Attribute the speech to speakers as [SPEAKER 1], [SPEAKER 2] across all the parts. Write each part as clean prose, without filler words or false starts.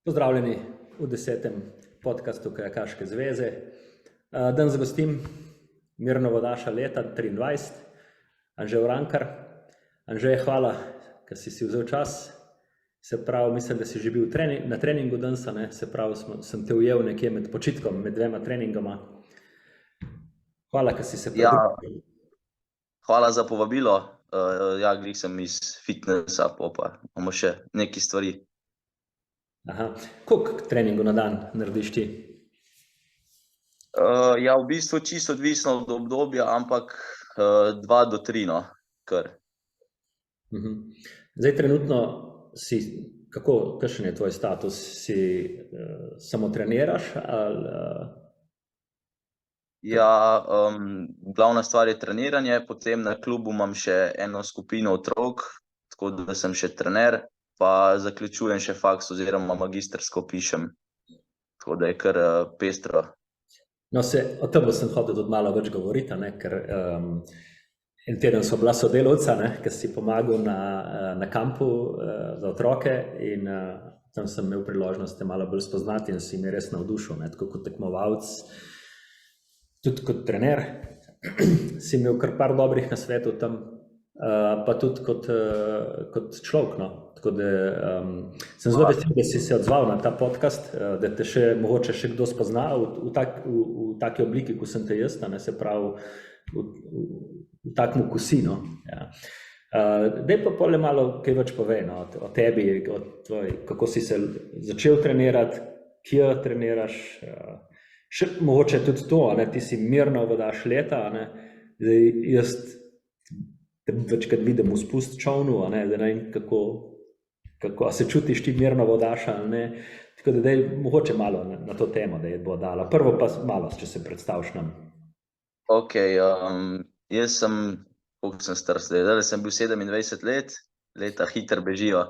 [SPEAKER 1] Pozdravljeni v 10. podcastu Kajakaške zveze. Danes gostim Mirno Vodaša leta 23, Anže Urankar. Anže, hvala, ker si vzel čas. Se pravi, mislim, da si že bil na treningu danes, se pravi, sem te ujel nekje med počitkom, med dvema treningoma. Hvala, ker si se pridružil.
[SPEAKER 2] Hvala za povabilo. Glih sem iz fitnessa, pa imamo še nekaj stvari.
[SPEAKER 1] Koliko treningov na dan narediš ti?
[SPEAKER 2] V bistvu čisto odvisno od obdobja, ampak 2 do 3, kar.
[SPEAKER 1] Zdaj trenutno si, kakšen je tvoj status? Si samo treniraš ali...
[SPEAKER 2] Glavna stvar je treniranje, potem na klubu imam še eno skupino otrok, tako da sem še trener, pa zaključujem še faks oziroma magistrsko pišem, tako da je kar pestro.
[SPEAKER 1] O tem sem hotel tudi malo več govoriti, ker en teden so bila sodelavca, ker si pomagal na kampu za otroke in tam sem imel priložnost te malo bolj spoznati in si mi res navdušil, tako kot tekmovalec, tudi kot trener, si imel kar par dobrih nasvetov tam, pa tudi kot človek, Tako da sem zelo vesel, da si se odzval na ta podcast, da te mogoče še kdo spozna v taki obliki, kot sem te jaz, se pravi v takem kosinu. Daj pa pole malo kaj več povej o tebi, kako si se začel trenirati, kje treniraš, še mogoče tudi to, ti si Mirno Vodaš leta, zdaj jaz te večkrat vidim v spust čovnu, da ne vem kako se čutiš ti Mirno Vodaša, tako da daj mogoče malo na to temo, da je bo dala. Prvo pa malo, če se predstaviš nam.
[SPEAKER 2] Jaz sem, koliko sem star zdaj, sem bil 27 let, leta hitro bežijo.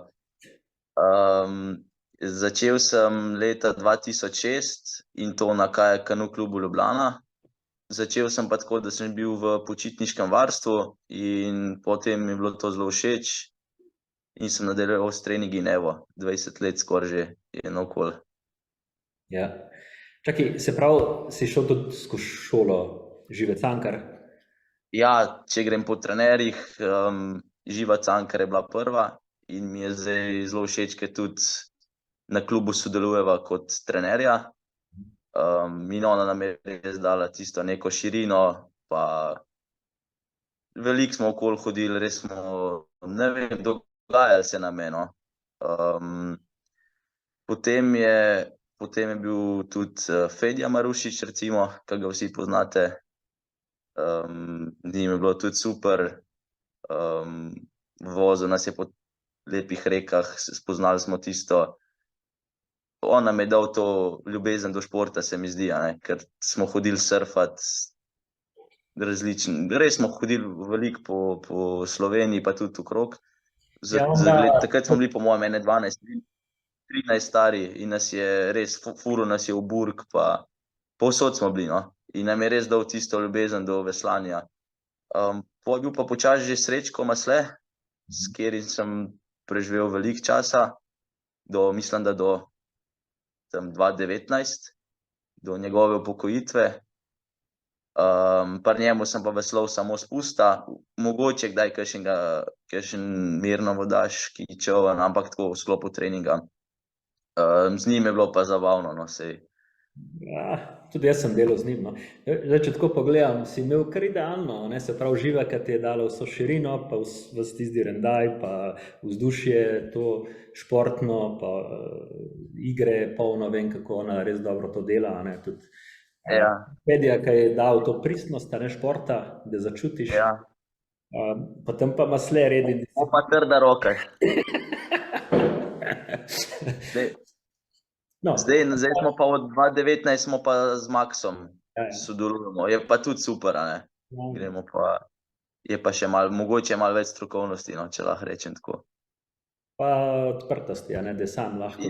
[SPEAKER 2] Začel sem leta 2006 in to na Kajak-Kanu klubu Ljubljana. Začel sem pa tako, da sem bil v počitniškem varstvu in potem mi je bilo to zelo všeč in sem nadaljeval s treningi in 20 let skoraj že je naokoli.
[SPEAKER 1] Čakaj, se pravi, si šel tudi skozi šolo Žive Cankar?
[SPEAKER 2] Če grem po trenerjih, Živa Cankar je bila prva in mi je zdaj zelo všeč, ker tudi na klubu sodelujeva kot trenerja. In ona nam je res dala tisto neko širino, pa veliko smo okoli hodili, res smo, ne vem, dogajali se nam je, Potem je bil tudi Fedja Marušič, recimo, ki ga vsi poznate. Z njim je bilo tudi super. Vozil nas je po lepih rekah, spoznali smo tisto. On nam je dal to ljubezen do športa, se mi zdi, ker smo hodili surfati različni. Res smo hodili veliko po Sloveniji, pa tudi okrog. Takrat smo bili po mojem 12, 13 stari in nas je res, furil nas je v Burg, pa povsod smo bili, In nam je res dal tisto ljubezen do veslanja. Je bil pa počasi že Srečko Masle, s katerim sem preživel veliko časa, mislim, da do 2019, do njegove upokojitve. Pri njemu sem pa veslal samo spusta, mogoče kdaj kakšen Mirno Vodaški čoln, ampak tako v sklopu treninga. Z njim je bilo pa zabavno, sej.
[SPEAKER 1] Tudi jaz sem delal z njim, Zdaj, če tako pogledam, si imel kar idealno, se pravi Živa, ki ti je dala vso širino, pa ves tisti rendaj, pa vzdušje, to športno, pa igre polno, vem, kako ona res dobro to dela, tudi Fedja, ki je dal to pristnost, športa, da začutiš. Potem pa Masle redi.
[SPEAKER 2] Pa trda roka. Zdaj smo pa od 2019 smo pa z Maxom sodelujemo, je pa tudi super, Gremo pa, je pa še mogoče malo več strokovnosti, če lahko rečem tako.
[SPEAKER 1] Pa odprtosti, da sam lahko.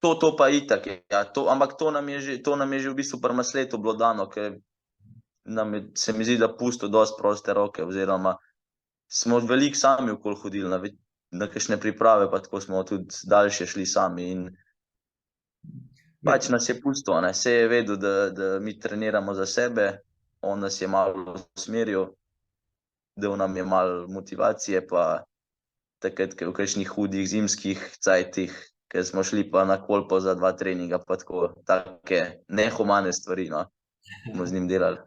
[SPEAKER 2] To pa itak je, ampak to nam je že v bistvu pri Masletu bilo dano, ker se mi zdi, da pusto dosti proste roke, oziroma smo veliko sami okoli hodili, na kakšne priprave, pa tako smo tudi daljše šli sami in pač nas je pustil, ne. Saj je vedel, da mi treniramo za sebe, on nas je malo usmeril, dal nam je malo motivacije, pa takrat v kakšnih hudih zimskih cajtih, ker smo šli pa na Kolpo za 2 treninga, pa tako, take nehumane stvari, no, smo z njim delali.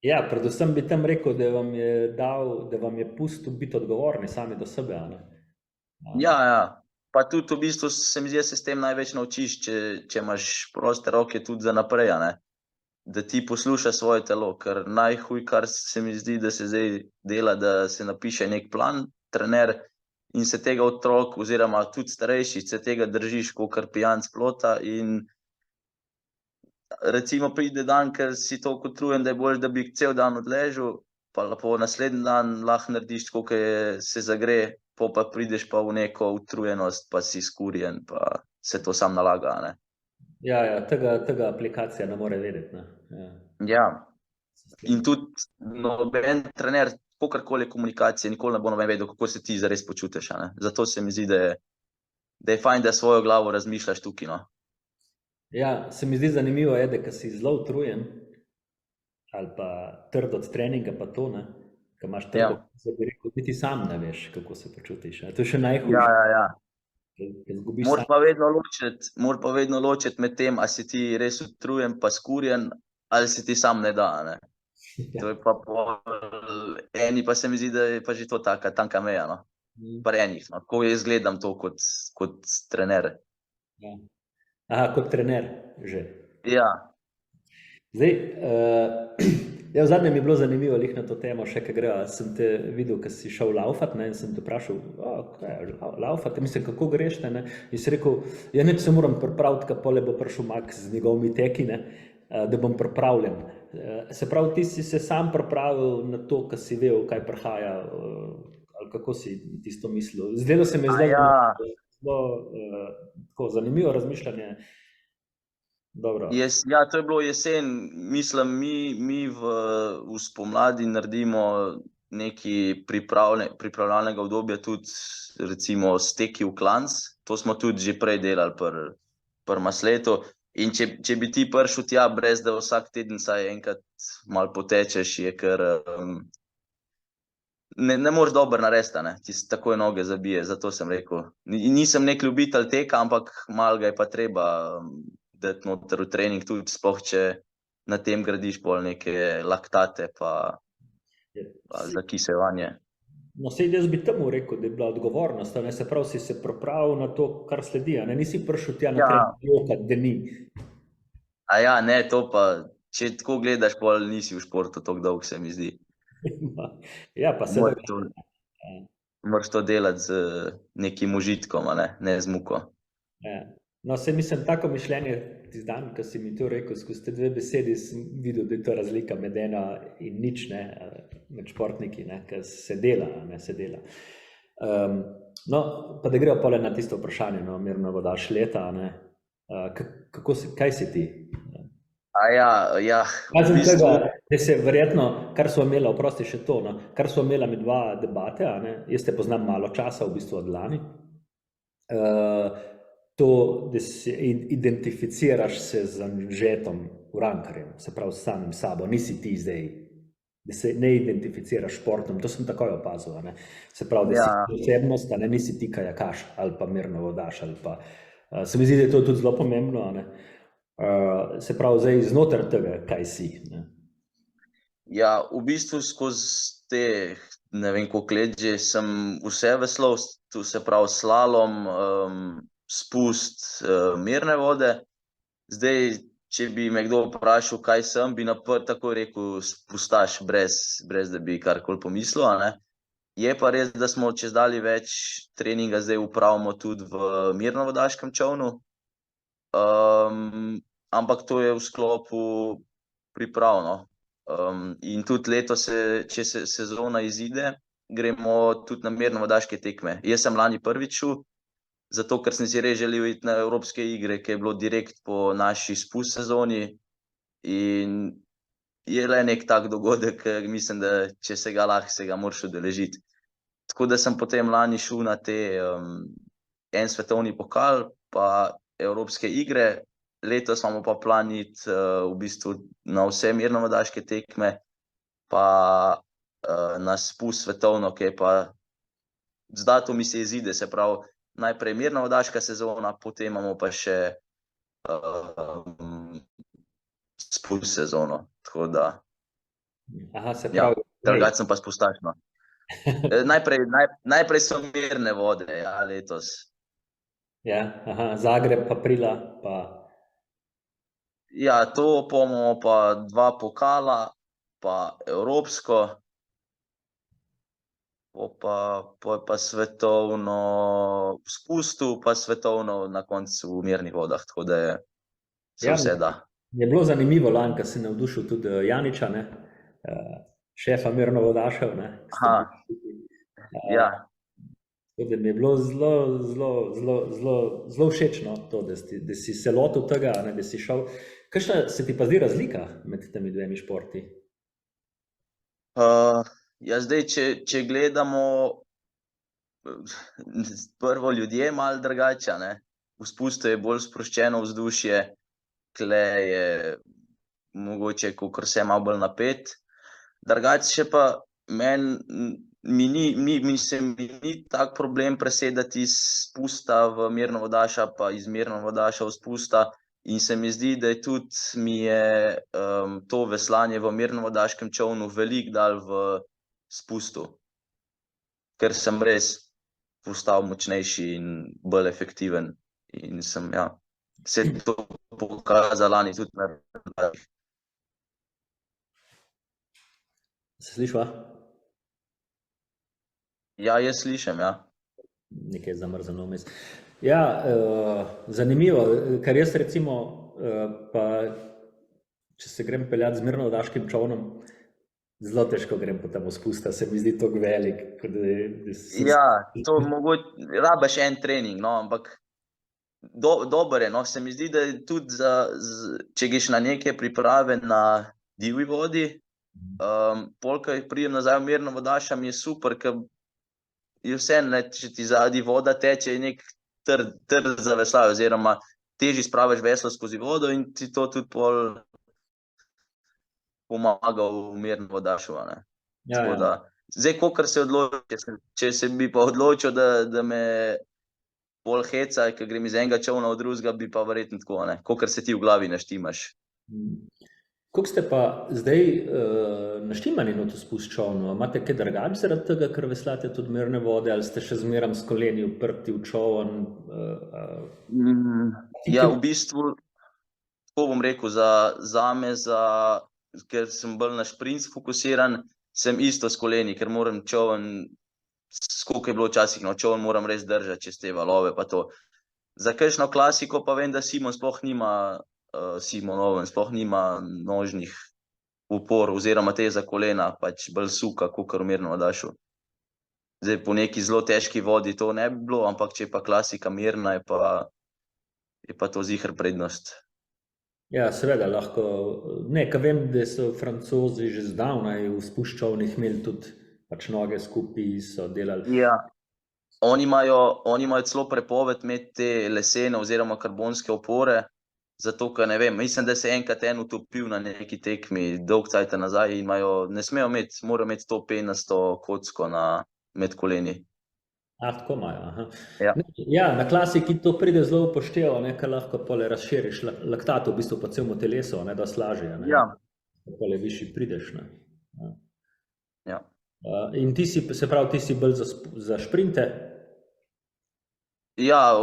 [SPEAKER 1] Ja, predvsem bi tam rekel, da vam je pustil biti odgovorni sami do sebe, a ne?
[SPEAKER 2] Ja. Pa tudi v bistvu se mi zdi, da se s tem največ naučiš, če imaš proste roke tudi za naprej, a ne. Da ti poslušaš svoje telo, ker najhuj, kar se mi zdi, da se zdaj dela, da se napiše nek plan, trener, in se tega otrok oziroma tudi starejši, se tega držiš kakor pijan s plota in recimo pride dan, ker si toliko utrujen, da je boljše, da bi cel dan odležal, pa lepo naslednji dan lahko narediš tako, ke se zagre, pol pa prideš pa v neko utrujenost, pa si skurjen, pa se to samo nalaga, a ne.
[SPEAKER 1] Ja, tega aplikacija ne more vedeti, ne.
[SPEAKER 2] Ja. In tudi noben trener, kakorkoli je komunikacija, nikoli ne bo noben vedel, kako se ti zares počutiš, a ne. Zato se mi zdi, da je fajn, da s svojo glavo razmišljaš tukaj, no.
[SPEAKER 1] Ja, se mi zdi zanimivo je, da ko si zelo utrujen ali pa trd od treninga pa to, ne, ko imaš trdo, bi rekel, ti sam ne veš, kako se počutiš, ne. To je še najhujše.
[SPEAKER 2] Ja.
[SPEAKER 1] Ker izgubiš
[SPEAKER 2] Moraš pa vedno ločiti med tem, a si ti res utrujen pa skurjen, ali se ti sam ne da, a ne. To je pa pol, eni pa se mi zdi, da je pa že to taka tanka meja, no. Pri enih, no, tako jaz gledam to kot trener.
[SPEAKER 1] Ja. Aha, kot trener že.
[SPEAKER 2] Ja.
[SPEAKER 1] Zdaj, ja, v zadnjem je bilo zanimivo glih na to temo, še kaj greva, sem te videl, ko si šel laufat, ne, in sem te vprašal, laufat, mislim, kako greš, ne, in si rekel, ja, nič se moram pripraviti, ka pole bo prišel Max z njegovimi teki, ne, da bom pripravljen. Se pravi, ti si se sam pripravil na to, ko si vedel, kaj prihaja, ali kako si tisto mislil? Zdelo se mi zelo tako zanimivo razmišljanje. Dobro.
[SPEAKER 2] Ja, to je bilo jesen, mislim, mi v spomladi naredimo nekaj pripravljalnega obdobja tudi recimo s teki v klanc, to smo tudi že prej delali pri Masletu, in če bi ti prišel tja, brez da vsak teden vsaj enkrat malo potečeš, je kar, ne moreš dobro narediti, a ne, ti se takoj noge zabije, zato sem rekel, nisem neki ljubitelj teka, ampak malo ga je pa treba dati noter v trening tudi, sploh če na tem gradiš pol neke laktate pa zakisevanje.
[SPEAKER 1] No, sej jaz bi temu rekel, da je bila odgovornost, a ne, se pravi, si se pripravil na to, kar sledi, a ne, nisi prišel tja na trening jokati, da ni.
[SPEAKER 2] Ja, ne, to pa, če tako gledaš, pol nisi v športu toliko dolgo, se mi zdi.
[SPEAKER 1] Ja, pa se
[SPEAKER 2] moraš to delati z nekim užitkom, a ne z muko.
[SPEAKER 1] Ja. No, sej mislim, tako mišljenje tisti dan, ko si mi to rekel, skozi te 2 besedi sem videl, da je to razlika med ena in nič, ne, med športniki, ne, ker se dela, ne, se dela. No, pa da greva pole na tisto vprašanje, no, Mirno Vodaš leta, ne, kaj si ti?
[SPEAKER 2] Ja.
[SPEAKER 1] Razen tega, da se verjetno, kar so imela, oprosti še to, no, kar so imela midva debate, a ne, jaz te poznam malo časa, v bistvu od lani, to, da se identificiraš se z Anžetom Urankarjem, se pravi s samim sabo, nisi ti zdaj, da se ne identificiraš športom, to sem takoj opazil, ne, se pravi, da si osebnost, a ne, nisi ti kajakaš ali pa Mirno Vodaš ali pa, se mi zdi, da je to tudi zelo pomembno, a ne, se pravi, zdaj znotraj tega, kaj si, ne.
[SPEAKER 2] Ja, v bistvu skozi te, ne vem koliko let že, sem vse veslal, to se pravi slalom, spust, mirne vode. Zdaj, če bi me kdo vprašal, kaj sem, bi takoj rekel spustaš, brez da bi karkoli pomislil, a ne. Je pa res, da smo čezdalje več treninga zdaj opravimo tudi v mirnovodaškem čolnu, ampak to je v sklopu priprav, no. In tudi letos, če se sezona izide, gremo tudi na mirnovodaške tekme. Jaz sem lani prvič šel, zato ker sem si res želel iti na evropske igre, ki je bilo direkt po naši spust sezoni, in je le nek tak dogodek, mislim, da če se ga lahko, se ga moraš udeležiti. tako da sem potem lani šel na te en svetovni pokal, pa evropske igre. Letos imamo pa plan iti v bistvu na vse mirnovodaške tekme, pa na spust svetovno, ki je pa z datumi se izide, se pravi, najprej mirnovodaška sezona, potem imamo pa še spust sezono, tako da.
[SPEAKER 1] Aha, se pravi.
[SPEAKER 2] Drugače sem pa spustaš, no. Najprej so mirne vode, ja, letos.
[SPEAKER 1] Ja, aha, Zagreb pa aprila, pa.
[SPEAKER 2] Ja, to bomo pa 2 pokala, pa evropsko, pa svetovno v spustu, pa svetovno na koncu v mirnih vodah, tako da se vse da.
[SPEAKER 1] Je bilo zanimivo lani, ko si navdušil tudi Janiča, ne? Šefa mirnovodašev, ne?
[SPEAKER 2] Aha, ja.
[SPEAKER 1] Da mi je bilo zelo všečno to, da si se lotil tega, ne, da si šel. Kakšna se ti pa zdi razlika med temi dvemi športi?
[SPEAKER 2] Ja, zdaj, če gledamo prvo ljudje malo drugače, ne. V spustu je bolj sproščeno vzdušje, tule je mogoče kakor vse malo bolj napet. Drugače pa mi ni tak problem presedati iz spusta v mirnovodaša, pa iz mirnovodaša v spusta, in se mi zdi, da je tudi mi je to veslanje v mirnovodaškem čolnu veliko dal v spustu, ker sem res postal močnejši in bolj efektiven in sem, ja, se to pokazalo lani tudi na rezultatih.
[SPEAKER 1] Se slišva?
[SPEAKER 2] Ja, jaz slišim, ja.
[SPEAKER 1] Nekaj zamrzano vmes. Ja, zanimivo, ker jaz recimo, pa če se grem peljati z mirnovodaškim čolnom, zelo težko grem po tam spusta, se mi zdi tako velik.
[SPEAKER 2] Ja, to mogoče, rabiš en trening, no, ampak dober je, no, se mi zdi, da je tudi če greš na neke priprave na divji vodi, pol, ko pridem nazaj v mirnovodaša, mi je super, ker je vseeno, če ti zadaj voda teče, je nek trd za veslanje, oziroma težje spraviš veslo skozi vodo in ti to tudi pol pomaga v mirnovodašu, ne. Tako da, zdaj, kakor se odloči, če se bi pa odločil, da me bolj heca, ker grem iz enega čolna v drugega, bi pa verjetno tako, ne, kakor se ti v glavi naštimaš.
[SPEAKER 1] Kako ste pa zdaj naštimani na to spust čolnu? Imate kaj drugače zaradi tega, ker veslate tudi mirne vode, ali ste še zmeraj s koleni uprti v čoln?
[SPEAKER 2] Ja, v bistvu, tako bom rekel, zame, ker sem bolj na šprint fokusiran, sem isto s koleni, ker moram čoln, koliko je bilo včasih, no, čoln moram res držati čez te valove pa to. Za kakšno klasiko pa vem, da Simon sploh nima nožnih upor, oziroma te za kolena, pač bolj suka, kakor v mirnovodašu. Zdaj, po neki zelo težki vodi to ne bi bilo, ampak če je pa klasika mirna, je pa to ziher prednost.
[SPEAKER 1] Ja, seveda, lahko. Ne, ker vem, da so Francozi že zdavnaj v spust čolnih imeli tudi pač noge skupaj, so delali.
[SPEAKER 2] Ja, oni imajo celo prepoved imeti te lesene oziroma karbonske opore, zato, ker ne vem, mislim, da se enkrat en utopil na neki tekmi dolg cajt nazaj in ne smejo imeti, morajo imeti to penasto kocko med koleni.
[SPEAKER 1] Tako imajo, aha.
[SPEAKER 2] Ja.
[SPEAKER 1] Ja, na klasiki to pride zelo upoštevo, ne, ker lahko pole razširiš laktat v bistvu po celemu telesu, ne, da slažje, ne.
[SPEAKER 2] Ja.
[SPEAKER 1] Pole višji prideš, ne.
[SPEAKER 2] Ja.
[SPEAKER 1] In ti si, se pravi, ti si bolj za šprinte?
[SPEAKER 2] Ja,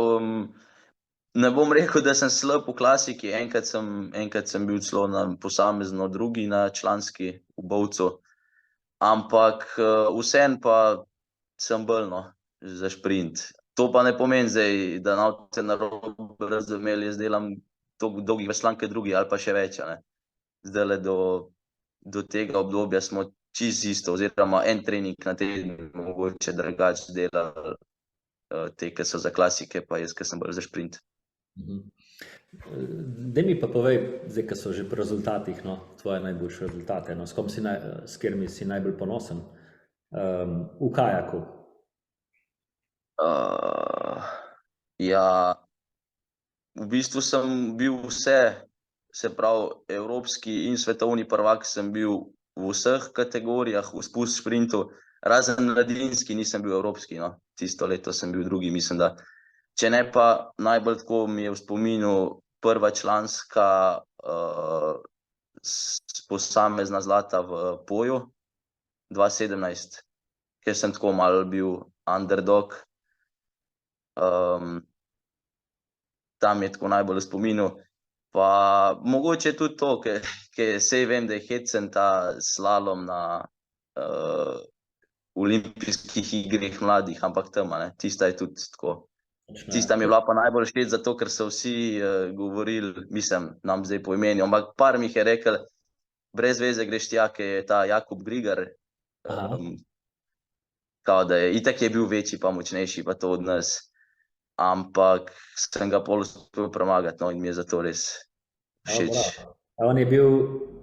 [SPEAKER 2] ne bom rekel, da sem slab v klasiki, enkrat sem bil celo na posamezno drugi na članski v Bovcu, ampak vseeno pa sem bolj, no, za šprint. To pa ne pomeni zdaj, da ne narobe razumeli, jaz delam toliko dolgih veslanj kot drugi ali pa še več, ne. Zdajle do tega obdobja smo čisto isto, oziroma en trening na teden mogoče drugače delali te, ki so za klasike, pa jaz, ki sem bolj za šprint.
[SPEAKER 1] Daj mi pa povej, zdaj, ki so že pri rezultatih, no, tvoje najboljše rezultate, no, s katerimi si najbolj ponosen v kajaku?
[SPEAKER 2] Ja, v bistvu sem bil vse, se pravi, evropski in svetovni prvak sem bil v vseh kategorijah, v spust šprintu, razen mladinski nisem bil evropski, no. Tisto leto sem bil drugi, mislim, da. Če ne pa najbolj tako mi je v spominu prva članska posamezna zlata v Poju 2017, ker sem tako malo bil underdog. Tam je tako najbolj v spominu. Pa mogoče tudi to, ker saj vem, da je hecen ta slalom na olimpijskih igrah mladih, ampak tam, ne, tista je tudi tako. Tista mi je bila pa najbolj všeč, zato ker so vsi govorili, mislim, nam zdaj po imenu, ampak par mi jih je rekel, brez veze greš tja, ker je ta Jakub Grigar, kao da je, itak je bil večji pa močnejši pa to od nas, ampak sem ga pol uspel premagati, no, in mi je zato res všeč.
[SPEAKER 1] On je bil,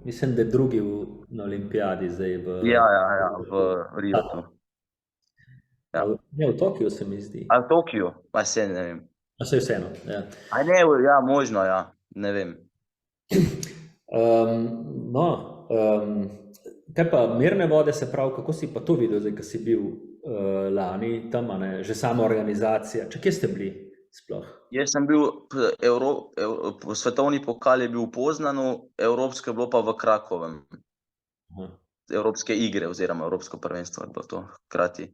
[SPEAKER 1] mislim, da drugi na olimpijadi zdaj v...
[SPEAKER 2] Ja, v Riotu.
[SPEAKER 1] Ne, v Tokiju se mi zdi.
[SPEAKER 2] A v Tokiju? Pa se ne vem.
[SPEAKER 1] A se vseeno, ja.
[SPEAKER 2] A ne, ja, možno, ja, ne vem.
[SPEAKER 1] Kaj pa mirne vode, se pravi, kako si pa to videl, zdaj, ko si bil lani tam, ne, že sama organizacija, kje ste bili sploh?
[SPEAKER 2] Jaz sem bil, svetovni pokal je bil v Poznanu, evropsko je bilo pa v Krakovem. Evropske igre oziroma evropsko prvenstvo je bilo to hkrati.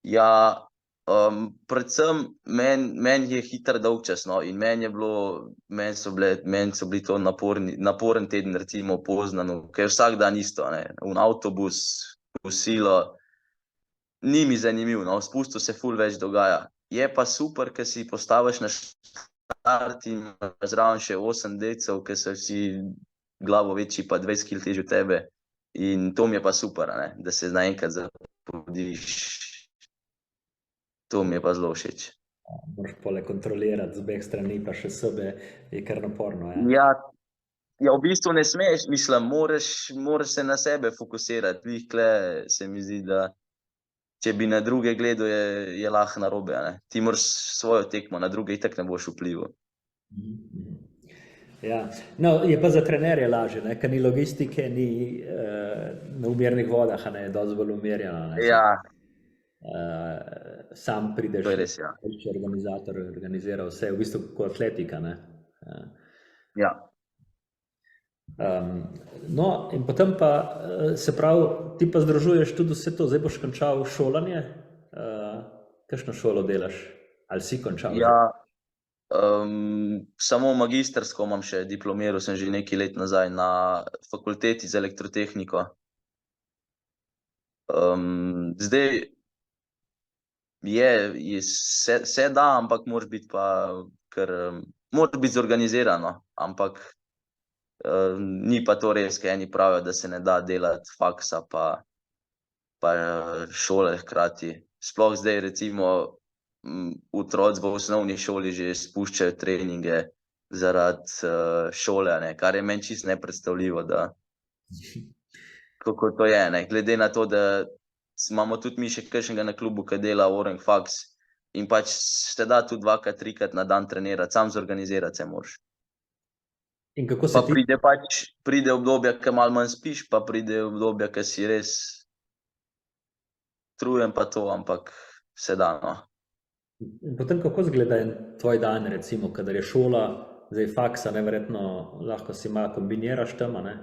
[SPEAKER 2] Ja, predvsem meni je hitro dolgčas, no, in meni so bili to naporen teden, recimo v Poznanu, ker je vsak dan isto, ne, v avtobus, v silo, ni mi zanimiv, no, v spustu se ful več dogaja. Je pa super, ker si postaviš na štart in zraven še 8 decev, ker so vsi glavo večji pa 20 kg težji od tebe, in to mi je pa super, ne, da se naenkrat zapodiš. To mi je pa zelo všeč.
[SPEAKER 1] Moraš pole kontrolirati z obeh strani, pa še sebe, je kar naporno, ja?
[SPEAKER 2] Ja, v bistvu ne smeš, mislim, moraš se na sebe fokusirati. Tule se mi zdi, da če bi na druge gledal, je lahko narobe, ne. Ti moraš svojo tekmo, na druge itak ne boš vplival.
[SPEAKER 1] Ja, no, je pa za trenerje lažje, ne, ker ni logistike, ni na umirnih vodah, ne, dosti bolj umirjeno, ne.
[SPEAKER 2] Ja.
[SPEAKER 1] Sam prideš,
[SPEAKER 2] to je res, ja.
[SPEAKER 1] Organizator organizira vse, v bistvu kot atletika, ne.
[SPEAKER 2] Ja.
[SPEAKER 1] No, in potem pa, se pravi, ti pa združuješ tudi vse to, zdaj boš končal šolanje, kakšno šolo delaš, ali si končal?
[SPEAKER 2] Ja, samo magistrsko imam še, diplomiral sem že nekaj let nazaj na fakulteti za elektrotehniko. Zdaj se da, ampak moraš biti pa, ker moraš biti zorganizirano, ampak ni pa to res, ker eni pravijo, da se ne da delati faksa pa šole hkrati. Sploh zdaj recimo otroci v osnovni šoli že spuščajo treninge zaradi šole, ne, kar je meni čisto nepredstavljivo, da kako to je, ne, glede na to, da imamo tudi mi še kakšnega na klubu, ki dela Orang faks, in pač se da tudi 2-krat, 3-krat na dan trenirati, sam zorganizirati se moraš.
[SPEAKER 1] In kako se
[SPEAKER 2] pa pride obdobja, ki malo manj spiš, pa pride obdobja, ki si res trujen pa to, ampak se da, no.
[SPEAKER 1] In potem kako izgleda en tvoj dan, recimo, kadar je šola, zdaj faksa, neverjetno lahko si malo kombiniraš tam, ne?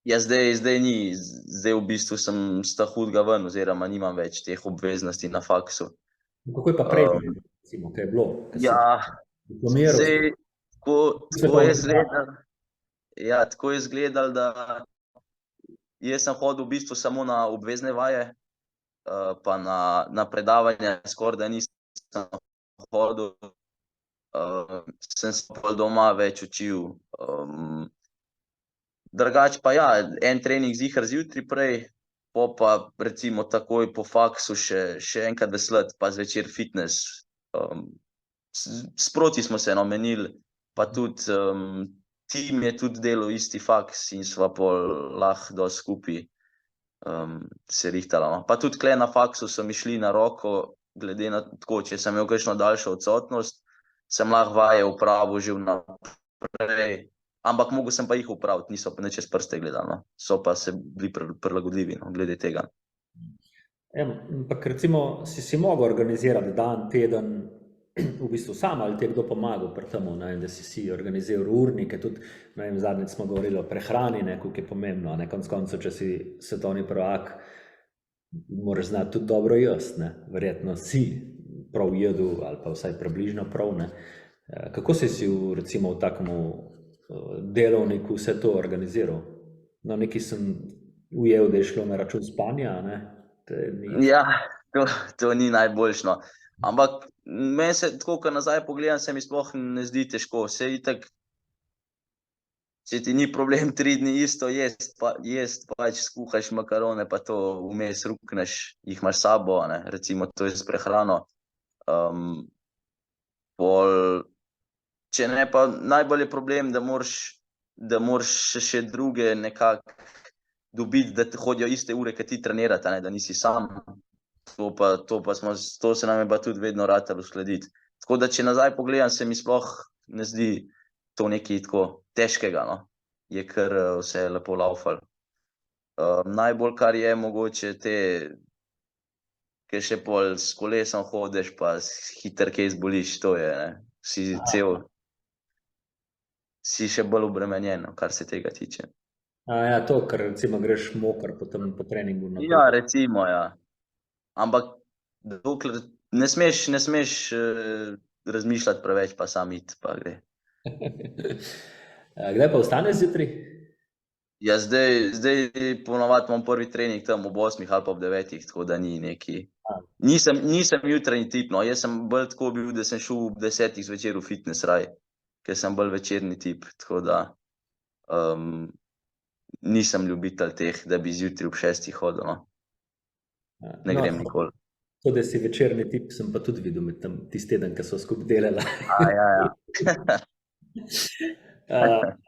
[SPEAKER 2] Ja, zdaj ni, zdaj v bistvu sem sta hudega ven, oziroma nimam več teh obveznosti na faksu.
[SPEAKER 1] Kako je pa prej, recimo, kaj je bilo?
[SPEAKER 2] Ja, zdaj, tako je izgledalo, da jaz sem hodil v bistvu samo na obvezne vaje, pa na predavanja skoraj da nisem hodil, sem se pa doma več učil. Drugače pa ja, en trening ziher zjutraj prej, pa recimo takoj po faksu še enkrat veslati, pa zvečer fitness. Sproti smo se namenili, pa tudi tim je tudi delal isti faks in sva pol lahko dosti skupaj se rihtala. Pa tudi tule na faksu so mi šli na roko glede na tako, če sem imel kakšno daljšo odsotnost, sem lahko vaje upravil že vnaprej, ampak mogel sem pa jih upraviti, niso pa ne čez prste gledali, no. So pa se bili prilagodljivi, no, glede tega.
[SPEAKER 1] Ampak recimo si mogel organizirati dan, teden, v bistvu sam, ali ti je kdo pomagal pri tem, da si organiziral urnike, tudi zadnjič smo govorili o prehrani, koliko je pomembno, konec koncev, če si svetovni prvak, moraš znati tudi dobro jesti, verjetno si prav jedel ali pa vsaj približno prav, Kako si recimo v takem delovniku vse to organiziral? No, nekaj sem ujel, da je šlo na račun spanja,
[SPEAKER 2] Ja, to ni najboljšno. Ampak meni se, tako ko nazaj pogledam, se mi sploh ne zdi težko. Vse itak, če ti ni problem 3 dni isto jest, pač skuhaš makarone, pa to vmes rukneš, jih imaš s sabo, recimo to je s prehrano. Če ne, pa najbolj je problem, da moraš še druge nekako dobiti, da te hodijo iste ure, kad ti trenirate, da nisi sam. To se nam je pa tudi vedno ratalo uskladiti. Tako da, če nazaj pogledam, se mi sploh ne zdi to nekaj tako težkega, no. Je kar vse lepo laufalo. Najbolj, kar je mogoče ki še pol s kolesom hodiš, pa hitro kaj zboliš, to je, si še bolj obremenjen, kar se tega tiče.
[SPEAKER 1] Ja, to, ker recimo greš mokar potem po treningu.
[SPEAKER 2] Ja, recimo, ja. Ampak dokler ne smeš razmišljati preveč, pa sam iti, pa gre.
[SPEAKER 1] Kdaj pa vstaneš zjutraj?
[SPEAKER 2] Ja, zdaj ponovadi imam prvi trening tam ob 8 ali pa ob 9, tako da ni neki. Nisem jutranji tip, no. Jaz sem bolj tako bil, da sem šel ob 10 zvečer v fitness raj, ker sem bolj večerni tip, tako da nisem ljubitelj teh, da bi zjutraj ob 6 hodil, no. Ne grem nikoli.
[SPEAKER 1] To, da si večerni tip, sem pa tudi videl med tam tisti teden, ki so skupaj delala.
[SPEAKER 2] Ja.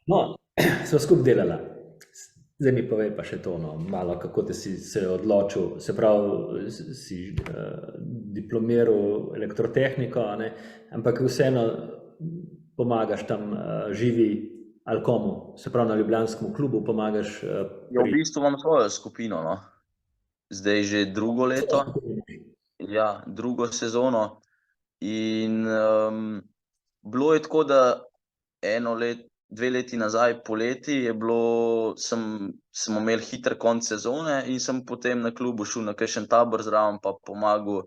[SPEAKER 1] No, so skupaj delala. Zdaj mi povej pa še to, malo, kako te si se odločil, se pravi, si diplomiral elektrotehniko, ampak vseeno pomagaš tam živi ali komu, se pravi na ljubljanskem klubu pomagaš.
[SPEAKER 2] Ja, v bistvu imam svojo skupino, no. Zdaj že drugo leto, ja, drugo sezono in bilo je tako, da 2 leti nazaj poleti je bilo, smo imeli hiter konc sezone in sem potem na klubu šel na kakšen tabor zraven pa pomagal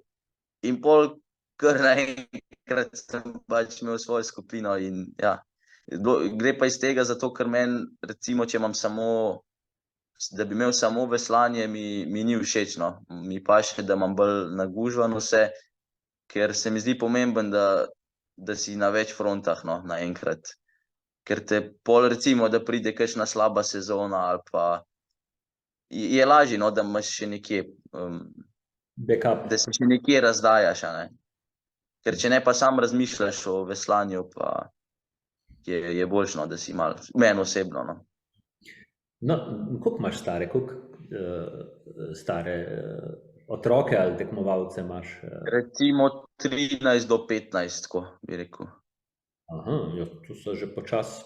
[SPEAKER 2] in pol kar naenkrat sem pač imel svojo skupino in ja, gre pa iz tega zato, ker meni recimo, če imam da bi imel samo veslanje, mi ni všeč, no. Mi paše, da imam bolj nagužvan vse, ker se mi zdi pomemben, da si na več frontah, no, naenkrat. Ker te pol recimo, da pride kakšna slaba sezona ali pa je lažje, no, da imaš še nekje
[SPEAKER 1] backup,
[SPEAKER 2] da se še nekje razdajaš, Ker če ne pa sam razmišljaš o veslanju, pa je boljše, no, da si malo, meni osebno, no.
[SPEAKER 1] No, koliko imaš stare otroke ali tekmovalce imaš?
[SPEAKER 2] Recimo 13 do 15, tako bi rekel.
[SPEAKER 1] Aha, tu so že počasi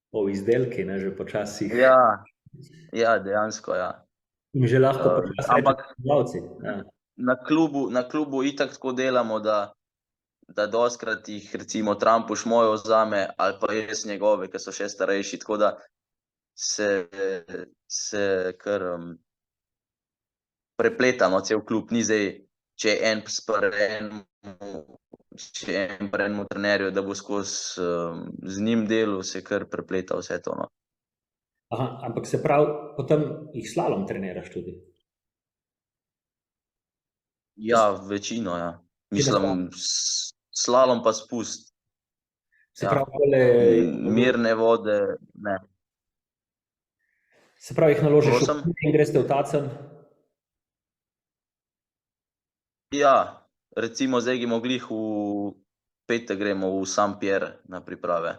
[SPEAKER 1] pol izdelki, že počasi.
[SPEAKER 2] Ja, dejansko, ja.
[SPEAKER 1] In že lahko počasi
[SPEAKER 2] ampak
[SPEAKER 1] tekmovalci.
[SPEAKER 2] Na klubu itak tako delamo, da dostikrat jih recimo Trampuš moj vzame ali pa jaz njegove, ki so še starejši, tako da se kar prepleta, no, cel klub, ni zdaj, če je en pri enemu trenerju, da bo skozi z njim delal, se kar prepleta vse to, no.
[SPEAKER 1] Aha, ampak se pravi, potem jih slalom treniraš tudi?
[SPEAKER 2] Ja, večino, ja. Mislim, slalom pa spust.
[SPEAKER 1] Se pravi,
[SPEAKER 2] mirne vode, ne.
[SPEAKER 1] Se pravi, jih naložiš in greste v Tacen?
[SPEAKER 2] Ja, recimo zdaj gremo glih v petek gremo v Saint-Pierre na priprave.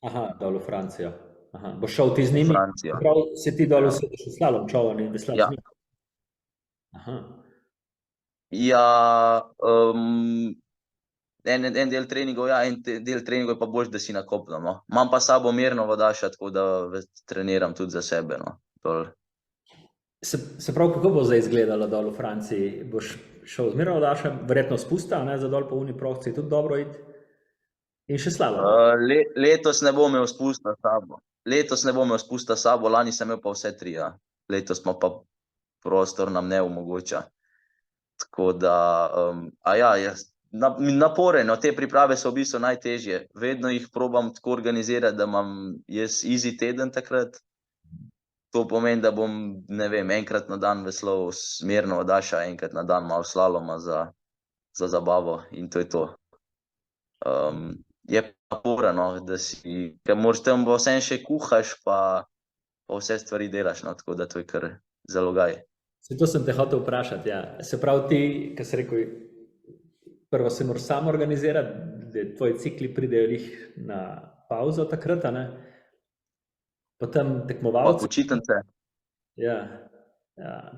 [SPEAKER 1] Aha, dol v Francijo. Aha, boš šel ti z njimi?
[SPEAKER 2] Francijo.
[SPEAKER 1] Prav se ti dol vsediš v slalom čovani in veslaš z njimi? Aha.
[SPEAKER 2] Ja, en del treningov, ja, en del treningov je pa boljš, da si na kopnem, no. Imam pa s sabo mirno vodaša, tako da treniram tudi za sebe, no.
[SPEAKER 1] Se pravi, kako bo zdaj izgledalo dol v Franciji? Boš šel z mirno vodašem, verjetno spusta, ne, za dol po uni prohci, tudi dobro iti? In še slabo.
[SPEAKER 2] Letos ne bom imel spusta s sabo. Letos ne bom imel spusta s sabo, lani sem imel pa vse tri, ja. Letos smo pa prostor nam ne omogoča. Tako da, napore, no, te priprave so v bistvu najtežje. Vedno jih probam tako organizirati, da imam jaz easy teden takrat. To pomeni, da bom, ne vem, enkrat na dan veslal smerno vodaša, enkrat na dan malo slaloma za zabavo in to je to. Je pa napora, no, da si, ker moraš tam vseeno še kuhaš, pa vse stvari delaš, no, tako da to je kar zalogaj.
[SPEAKER 1] To sem te hotel vprašati, ja. Se pravi ti, ki si rekel, prvo se moraš sam organizirati, da tvoji cikli pridejo jih na pauzo takrat, ne? Potem tekmovalci.
[SPEAKER 2] Pa počitnice.
[SPEAKER 1] Ja.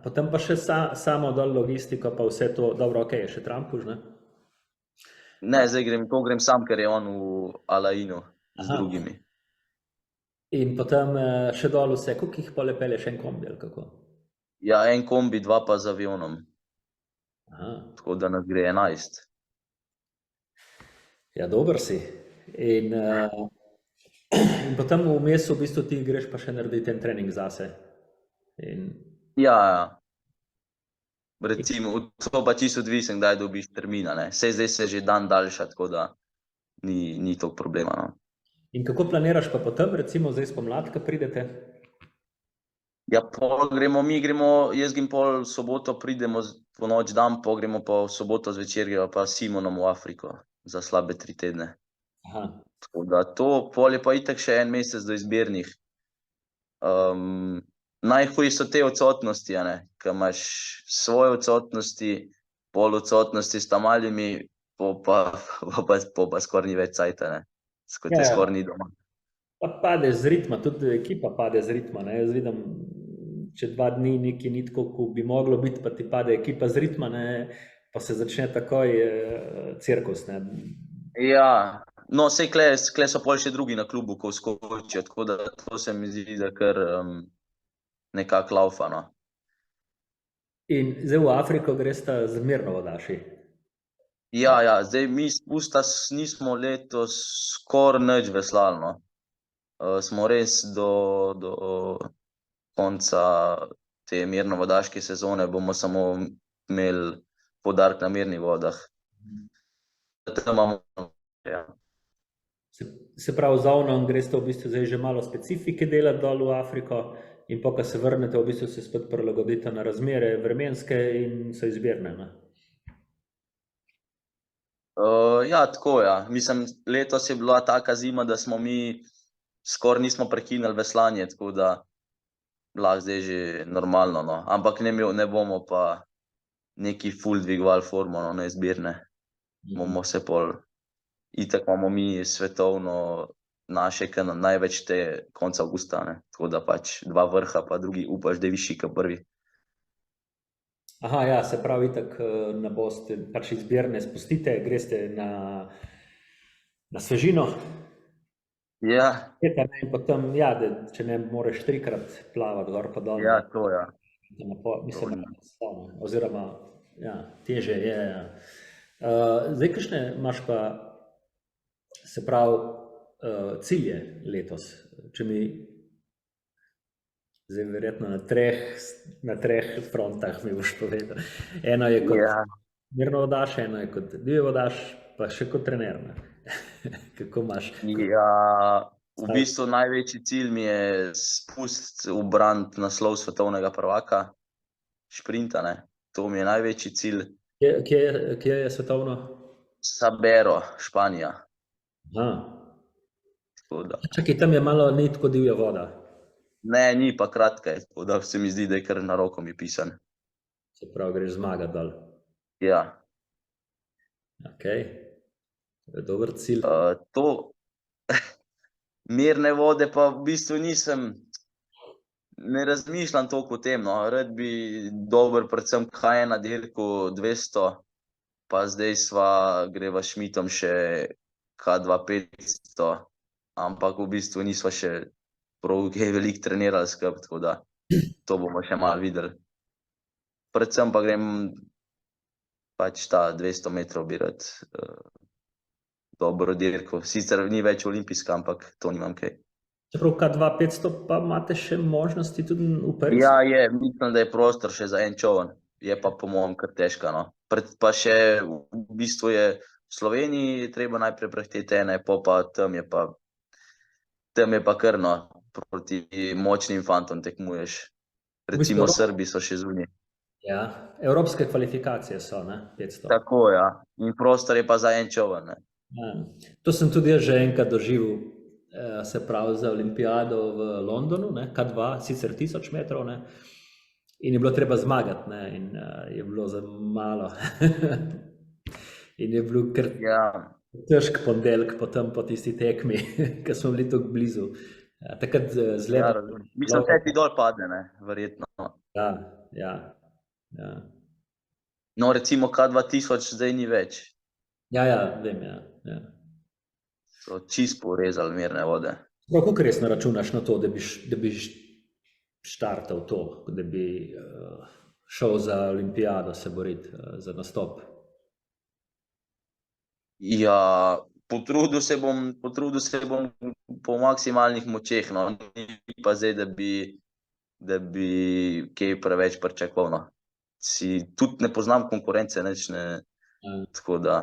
[SPEAKER 1] Potem pa še samo dol logistiko, pa vse to, dobro, ok, je še trampuž, ne?
[SPEAKER 2] Ne, zdaj grem sam, ker je on v Alainu z drugimi.
[SPEAKER 1] In potem še dol vse, koliko jih pa le pelješ, en kombi ali kako?
[SPEAKER 2] Ja, en kombi, dva pa z avionom. Tako da nas gre 11.
[SPEAKER 1] Ja, dober si. In potem vmes v bistvu ti greš pa še narediti en trening zase.
[SPEAKER 2] Ja, recimo, to pa čisto odvisen, kdaj dobiš termina, ne. Saj zdaj se že dan daljša, tako da ni toliko problema, no.
[SPEAKER 1] In kako planiraš pa potem, recimo zdaj spomladi, ko pridete?
[SPEAKER 2] Ja, pol gremo, jaz grem pol soboto, pridemo po noč dan, pol gremo pa v soboto zvečer, gremo pa s Simonom v Afriko za slabe 3 tedne. Tako da to, pol je pa itak še en mesec do izbirnih. Najhuje so te odsotnosti, a ne, ko imaš svoje odsotnosti, pol odsotnosti s tamalimi, po pa skoraj ni več cajta, ne, ko te skoraj ni doma.
[SPEAKER 1] Pa padeš z ritma, tudi ekipa pade z ritma, ne, jaz vidim, če 2 dni nekaj ni tako, kot bi moglo biti, pa ti pade ekipa z ritma, ne, pa se začne takoj cirkus, ne.
[SPEAKER 2] Ja, no, sej kle so pol še drugi na klubu, ko vskočijo, tako da to se mi zdi, da kar nekako laufa, no.
[SPEAKER 1] In zdaj v Afriko gresta z mirno vodaši?
[SPEAKER 2] Ja, zdaj mi spusta nismo letos skoraj nič veslali, no. Smo res do konca te mirnovodaške sezone bomo samo imeli poudarek na mirnih vodah. Tam imamo, ja.
[SPEAKER 1] Se pravi, z Ovnom greste v bistvu zdaj že malo specifike delati dol v Afriko in pa, ko se vrnete, v bistvu se spet prilagodite na razmere vremenske in so izbirne, ne?
[SPEAKER 2] Ja, tako, ja. Mislim, letos je bila taka zima, da smo mi skoraj nismo prekinili veslanje, tako da lahko zdaj že normalno, no. Ampak ne bomo pa neki ful dvigovali formo, no, na izbirne. Bomo se pol, itak imamo mi svetovno naše, ki največ te konca avgusta, ne. Tako da pač 2 vrha, pa drugi upaš, da je višji kot prvi.
[SPEAKER 1] Ja, se pravi, itak ne boste, pač izbirne spustite, greste na svežino.
[SPEAKER 2] Ja.
[SPEAKER 1] In potem, ja, če ne moreš 3-krat plavati gor pa dol.
[SPEAKER 2] Ja, to, ja.
[SPEAKER 1] Mislim, oziroma, ja, težje je, ja. Zdaj, kakšne imaš pa, se pravi, cilje letos? Če mi zdaj verjetno na treh frontah mi boš povedal. Eno je kot mirno vodaš, eno je kot divji vodaš, pa še kot trener, ne? Kako imaš?
[SPEAKER 2] Ja, v bistvu največji cilj mi je spust ubraniti naslov svetovnega prvaka šprinta, ne. To mi je največji cilj.
[SPEAKER 1] Kje je svetovno?
[SPEAKER 2] Sabero, Španija.
[SPEAKER 1] Čakaj, tam je malo, ni tako divja voda.
[SPEAKER 2] Ne, ni pa kratka, tako da se mi zdi, da je kar na roko mi pisan.
[SPEAKER 1] Se pravi, greš zmagat dol.
[SPEAKER 2] Ja.
[SPEAKER 1] Okej, to je dober cilj.
[SPEAKER 2] To mirne vode pa v bistvu ne razmišljam toliko o tem, no. Rad bi dober, predvsem kaj na dirku 200, pa zdaj greva Šmitom še K2 500, ampak v bistvu nisva še prav kaj veliko trenirali skupaj, tako da to bomo še malo videli. Predvsem pa grem pač ta 200 metrov bi rad dobro dirko. Sicer ni več olimpijska, ampak to nimam kaj.
[SPEAKER 1] Čeprav K2 500 pa imate še možnosti tudi v prvi?
[SPEAKER 2] Ja, mislim, da je prostor še za en čovn. Je pa po mojem kar težka, no. Pa še v bistvu je v Sloveniji treba najprej prehteti ene, pa tam je pa kar, no, proti močnim fantom tekmuješ. Recimo Srbi so še zunaj.
[SPEAKER 1] Ja, evropske kvalifikacije so, ne, 500.
[SPEAKER 2] Tako, ja. In prostor je pa za en čovn, ne.
[SPEAKER 1] Ja. To sem tudi jaz že enkrat doživel, se pravi za olimpijado v Londonu, ne, K2, sicer 1000 metrov, ne, in je bilo treba zmagati, ne, in je bilo za malo. In je bil kar težk ponedeljek potem po tisti tekmi, ker smo bili tako blizu. Takrat zgleda...
[SPEAKER 2] Mislim, da ti dol padne, ne, verjetno.
[SPEAKER 1] Ja.
[SPEAKER 2] No, recimo K2000 zdaj ni več.
[SPEAKER 1] Ja, vem, ja.
[SPEAKER 2] So čist porezali mirne vode.
[SPEAKER 1] Kako resno računaš na to, da bi štartal to, da bi šel za olimpijado se boriti za nastop?
[SPEAKER 2] Ja, potrudil se bom po maksimalnih močeh, no. Ni pa zdaj, da bi kaj preveč pričakoval, no. Tudi ne poznam konkurence, nič ne, tako da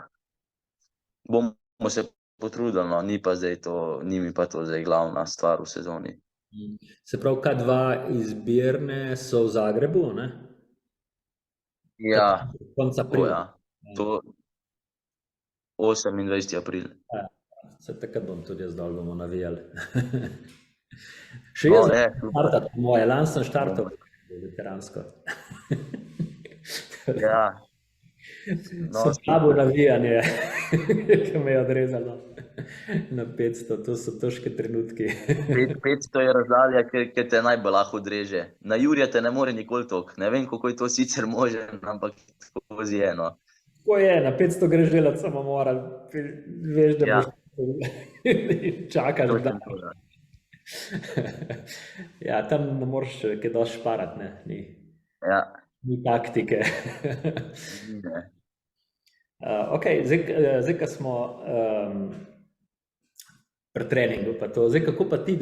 [SPEAKER 2] bomo se potrudili, no, ni mi pa to zdaj glavna stvar v sezoni.
[SPEAKER 1] Se pravi, K2 izbirne so v Zagrebu, ne?
[SPEAKER 2] Ja,
[SPEAKER 1] konec aprila.
[SPEAKER 2] To 28. april.
[SPEAKER 1] Se takrat bom tudi jaz dol, bomo navijali. Še jaz štartat, moje, lani sem štartal veteransko.
[SPEAKER 2] Ja.
[SPEAKER 1] So slabo navijanje, ki me je odrezalo na 500, to so težke trenutki.
[SPEAKER 2] 500 je razdalja, ker te najbolj lahko odreže. Na Jurija te ne more nikoli toliko. Ne vem, kako je to sicer možen, ampak tako je, no.
[SPEAKER 1] Tako je, na 500 greš delati samo moral, veš, da boš čakaš, da. Ja, tam ne moreš kaj dosti šparati, ne, ni taktike. Ok, zdaj, ko smo pri treningu, pa to, zdaj, kako pa ti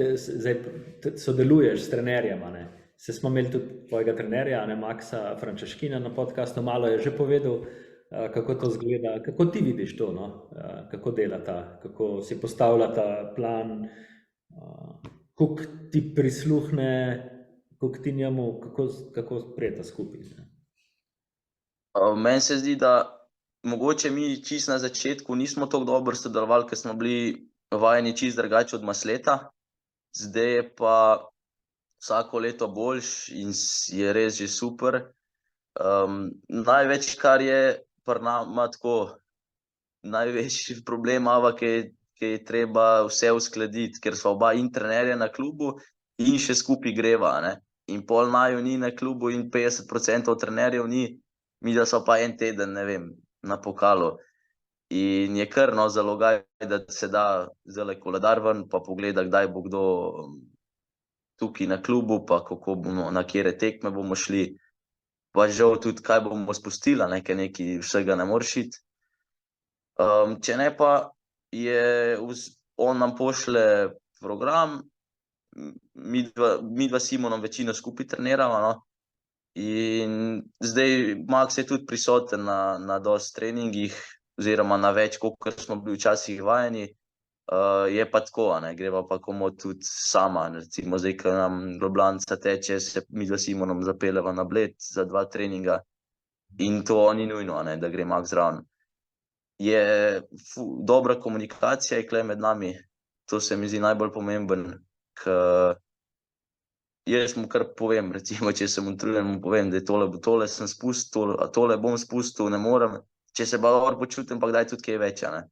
[SPEAKER 1] sodeluješ s trenerjama, ne? Se smo imeli tudi tvojega trenerja, ne, Maksa Frančeškina na podcastu, malo je že povedal, kako to zgleda, kako ti vidiš to, no? Kako delata, kako si postavljata plan, koliko ti prisluhne, koliko ti njemu, kako sprejeta skupaj.
[SPEAKER 2] Meni se zdi, da mogoče mi čisto na začetku nismo tako dobro sodelovali, ker smo bili vajeni čisto drugače od Masleta. Zdaj je pa vsako leto boljš in je res že super. Največ, kar je pri nama tako, največji problem imava, ki je treba vse uskladiti, ker sva oba in trenerja na klubu in še skupaj greva, ne. In pol naju ni na klubu in 50% trenerjev ni, mi da so pa en teden, ne vem, na pokalu. In je kar, no, zalogaj, da se da zdajle koledar ven, pa pogleda, kdaj bo kdo tukaj na klubu, pa kako bomo, na katere tekme bomo šli, pa žal tudi, kaj bomo spustili, ker nekaj vsega ne moreš iti. Če ne pa, on nam pošle program, midva s Simonom večino skupaj trenirava, no. In zdaj Maks je tudi prisoten na dosti treningih, oziroma na več, kolikor smo bili včasih vajeni. Je pa tako, ne, greva pa komot tudi sama, recimo zdaj, ko nam Ljubljanca teče, se midva s Simonom zapeljeva na Bled za 2 treninga in to ni nujno, ne, da gre Maks zraven. Je dobra komunikacija je tule med nami, to se mi zdi najbolj pomemben, ker jaz mu kar povem, recimo, če sem utrujen, mu povem, da tole sem spustil, tole bom spustil, ne morem, če se pa dobro počutim, pa kdaj tudi kaj več, ne.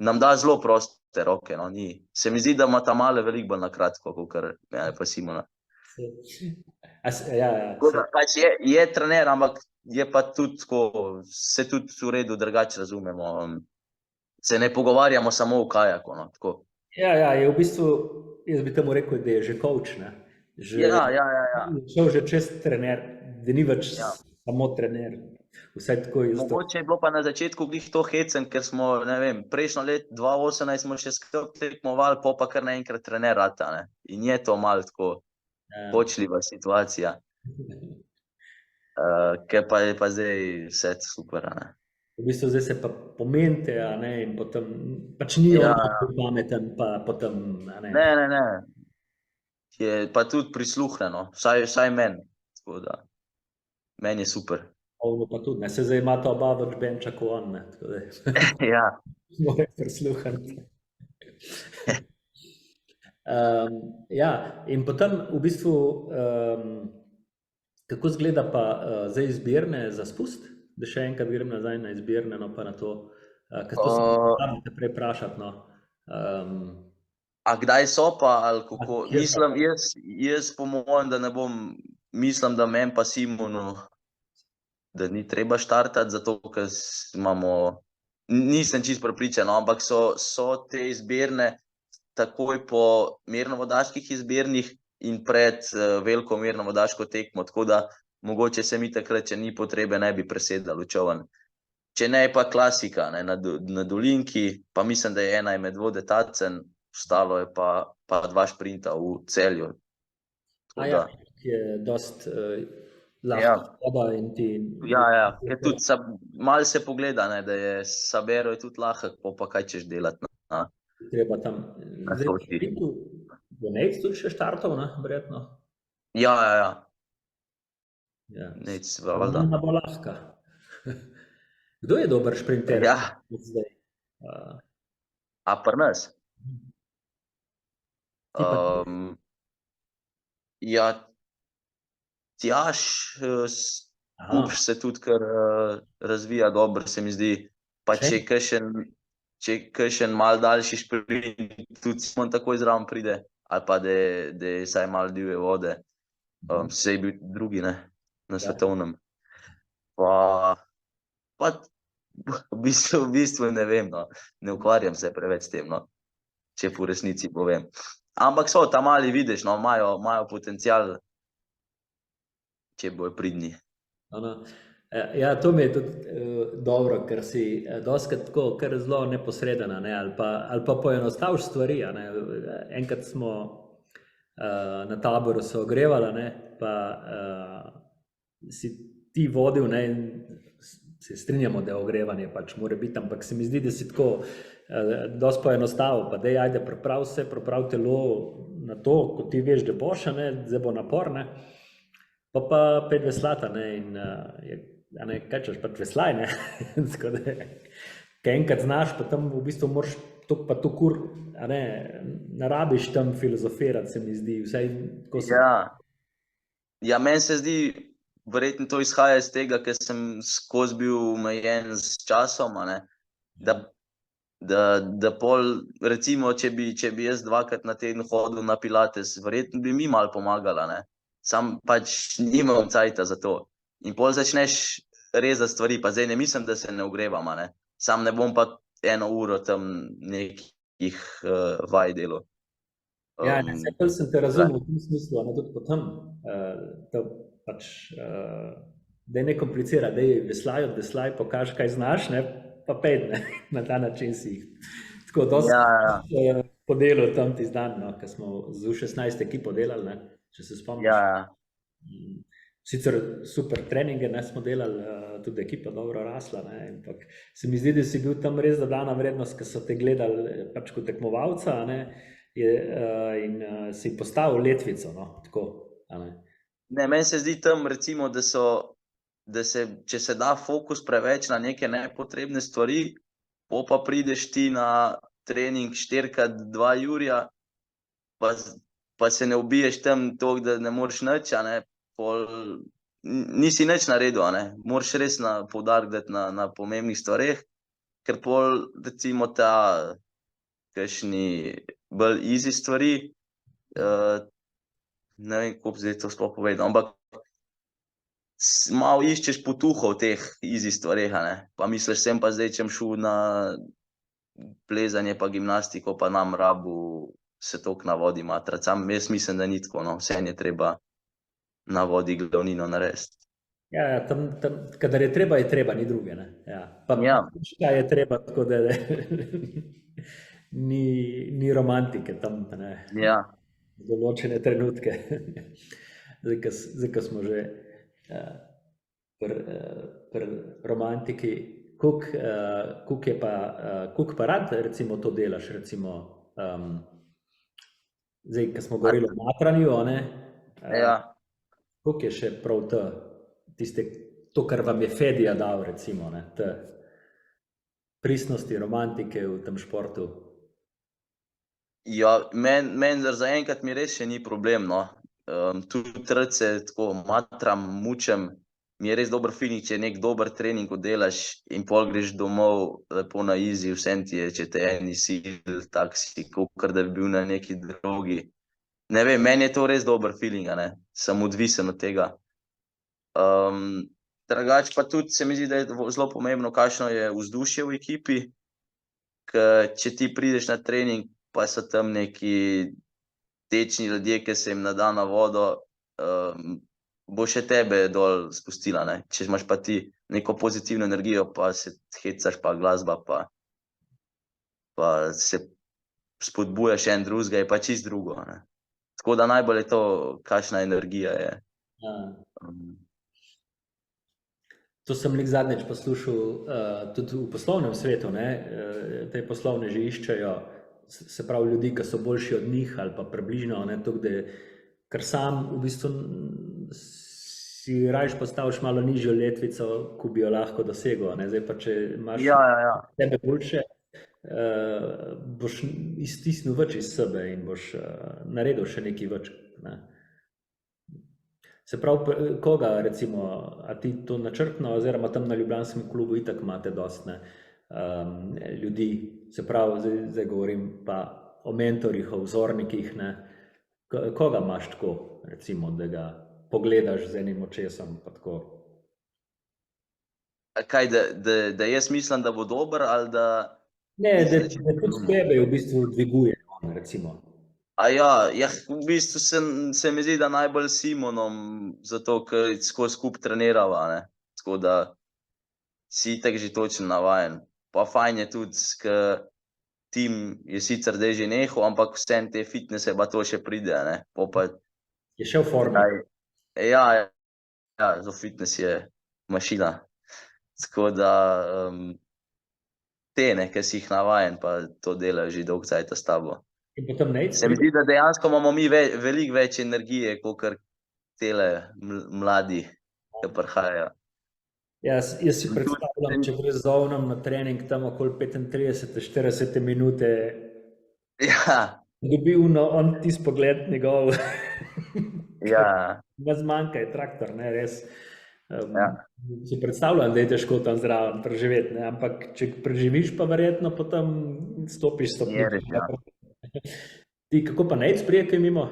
[SPEAKER 2] Nam da zelo proste roke, no, ni. Se mi zdi, da ima ta male veliko bolj na kratko, kakor mene pa Simona. Pač je trener, ampak je pa tudi tako, se tudi v redu drugače razumemo. Se ne pogovarjamo samo v kajaku, no, tako.
[SPEAKER 1] Je v bistvu, jaz bi temu rekel, da je že coach, ne.
[SPEAKER 2] Ja.
[SPEAKER 1] Šel že čez trener, da ni več samo trener. Vsaj tako je.
[SPEAKER 2] Mogoče je bilo pa na začetku glih to hecen, ker smo, ne vem, prejšnjo let 2018 smo še skupaj tekmovali, pa kar naenkrat trener rata, ne. In je to malo tako kočljiva situacija. Ker pa je pa zdaj vse super, ne.
[SPEAKER 1] V bistvu zdaj se pa pomente, a ne, in potem, pač ni on pameten, pa potem, a ne.
[SPEAKER 2] Ne. Je pa tudi prisluhneno, vsaj meni, tako da, meni je super.
[SPEAKER 1] Ono pa tudi, ne, se zdaj imata oba več benča kot on, ne, tako da.
[SPEAKER 2] Ja.
[SPEAKER 1] Mora prisluhniti. In potem v bistvu, kako izgleda pa zdaj izbirne za spust? Da še enkrat grem nazaj na izbirne, no pa na to, ker to sem te prej vprašati, no.
[SPEAKER 2] A kdaj so pa, ali kako? Mislim, jaz po mojem, da ne bom, mislim, da meni pa Simonu, da ni treba štartati, zato ker imamo, nisem čisto prepričan, ampak so te izbirne takoj po mirnovodaških izbirnih in pred veliko mirnovodaško tekmo, tako da mogoče se mi takrat, če ni potrebe, ne bi presedali v čoln. Če ne, je pa klasika, ne, na dolinki, pa mislim, da je ena Medvode Tacen, ostalo je pa 2 šprinta v Celju.
[SPEAKER 1] Je dost lahko voda in ti...
[SPEAKER 2] Ja, ker tudi malo se pogleda, ne, da je Sabero je tudi lahek, pa kaj češ delati.
[SPEAKER 1] Treba tam... Zdaj, v šprintu bo Nejc tudi še štartov, ne, verjetno?
[SPEAKER 2] Ja. Nejc, valjda.
[SPEAKER 1] Ona bo lahka. Kdo je dober šprinter? Zdaj?
[SPEAKER 2] A pri nas? Ja, Tjaž, Kupš se tudi kar razvija dobro, se mi zdi. Pa če je kakšen malo daljši šprint, tudi Simon takoj zraven pride, ali pa da je vsaj malo divje vode. Saj je bil drugi, ne, na svetovnem. Pa v bistvu ne vem, no, ne ukvarjam se preveč s tem, no, če po resnici povem. Ampak so, ta mali vidiš, no, imajo potencial, če bojo pridni.
[SPEAKER 1] Ja, to mi je tudi dobro, ker si dostikrat tako kar zelo neposreden, ne, ali pa poenostaviš stvari, ne. Enkrat smo na taboru se ogrevali, ne, pa si ti vodil, ne, in se strinjamo, da je ogrevanje pač mora biti, ampak se mi zdi, da si tako dosti poenostavil, pa dej, ajde, priprav telo na to, ko ti veš, da boš, ne, zdaj bo napor, ne, pa pet veslata, ne, in kaj češ, pač veslaj, ne, tako da, kaj enkrat znaš, pa tam v bistvu moraš tok pa tok ur, narabiš tam filozofirati, se mi zdi, vsaj tako se...
[SPEAKER 2] Ja, meni se zdi, verjetno to izhaja iz tega, ker sem skozi bil omejen s časom, ne, da pol, recimo, če bi jaz 2-krat na teden hodil na pilates, verjetno bi mi malo pomagala, ne. Sam pač nimam cajta za to. In pol začneš rezati stvari, pa zdaj ne mislim, da se ne ogrevam, ne. Sam ne bom pa 1 uro tam nekih vaj delal.
[SPEAKER 1] Ja, pol sem te razumel v tem smislu, ne, tudi potem, da pač, daj ne komplicirati, daj veslaj, pokaži, kaj znaš, ne, pa pejt, ne, na ta način si jih tako dosti podelal tam tisti dan, no, ko smo z U16 ekipo delali, ne, če se spomniš. Sicer super treninge, ne, smo delali, tudi ekipa dobro rasla, ne, ampak se mi zdi, da si bil tam res dodana vrednost, ko so te gledali pač kot tekmovalca, ne, in si postavil letvico, no, tako, a ne.
[SPEAKER 2] Ne, meni se zdi tam, recimo, da se, če se da fokus preveč na neke nepotrebne stvari, pa prideš ti na trening 4x2 jurja, pa se ne ubiješ tam toliko, da ne moreš nič, a ne, pol nisi nič naredil, a ne, moraš res poudarek dati na pomembnih stvareh, ker pol, recimo, kakšni bolj easy stvari, ne vem, kako bi zdaj to sploh povedal, ampak malo iščeš potuho v teh easy stvareh, ne, pa misliš, sem pa zdaj, če šel na plezanje pa gimnastiko, pa nam rabu se toliko na vodi matrati, sam jaz mislim, da ni tako, no, vseeno je treba na vodi glavnino narediti.
[SPEAKER 1] Ja, kadar je treba, ni druge, ne. Ja. Pa
[SPEAKER 2] Ja.
[SPEAKER 1] kaj je treba, tako da ni romantike tam, ne.
[SPEAKER 2] Ja.
[SPEAKER 1] Določene trenutke. Zdaj, ko smo že pri romantiki, koliko pa rad recimo to delaš, recimo, zdaj, ko smo govorili o matranju, ne,
[SPEAKER 2] Ja.
[SPEAKER 1] koliko je še prav to, kar vam je Fedija dal, recimo, ne, te pristnosti, romantike v tem športu?
[SPEAKER 2] Ja, meni zaenkrat mi res še ni problem, no. Tudi rad se tako matram, mučem, mi je res dober feeling, če nek dober trening oddelaš in pol greš domov lepo na easy, vseeno ti je, če te ni sil, tak si, kakor da bi bil na neki drogi. Ne vem, meni je to res dober feeling, a ne, sem odvisen od tega. Drugače pa tudi se mi zdi, da je zelo pomembno, kakšno je vzdušje v ekipi, ker če ti prideš na trening, pa so tam neki tečni ljudje, ki se jim ne da na vodo, bo še tebe dol spustila, ne. Če imaš pa ti neko pozitivno energijo, pa se hecaš, pa glasba, pa se spodbujaš en drugega, je pa čisto drugo, ne. Tako da najbolj je to, kakšna energija je.
[SPEAKER 1] Ja. To sem glih zadnjič poslušal tudi v poslovnem svetu, ne, te poslovneži iščejo, se pravi, ljudi, ki so boljši od njih ali pa približno, ne, tako da ker sam v bistvu si rajš postaviš malo nižjo letvico, ko bi jo lahko dosegel, ne, zdaj pa če imaš tebe boljše, boš iztisnil več iz sebe in boš naredil še nekaj več, ne. Se pravi, koga recimo, a ti to načrtno, oziroma tam na ljubljanskem klubu itak imate dosti, ne, ljudi, se pravi, zdaj govorim pa o mentorjih, o vzornikih, ne, koga imaš tako, recimo, da ga pogledaš z enim očesom, pa tako?
[SPEAKER 2] Kaj, da jaz mislim, da bo dober, ali da...
[SPEAKER 1] Ne, da tudi tebe v bistvu dviguje, recimo.
[SPEAKER 2] Ja, v bistvu se mi zdi, da najbolj s Simonom, zato ker skozi skupaj trenirava, ne, tako da si itak že točno navajen. Pa fajn je tudi, ker tim je sicer zdaj že nehal, ampak vseeno te fitnese pa to še pride, ne, pol pa...
[SPEAKER 1] Je še v formi.
[SPEAKER 2] Ja, za fitnes je mašina. Tako da te, ne, ki si jih navajen, pa to delajo že dolgo cajta s tabo. Se mi zdi, da dejansko imamo mi veliko več energije, kakor tele mladi, ki prihajajo.
[SPEAKER 1] Jaz si predstavljam, če greš z ovnom na trening tam okoli 35-40 minute, dobi on tisti pogled njegov. Ja. Ne zmanjka, je traktor, ne, res. Si predstavljam, da je težko tam zraven preživeti, ne, ampak če preživiš, pa verjetno potem stopiš stopničko. Ti, kako pa Nejc prije kaj mimo?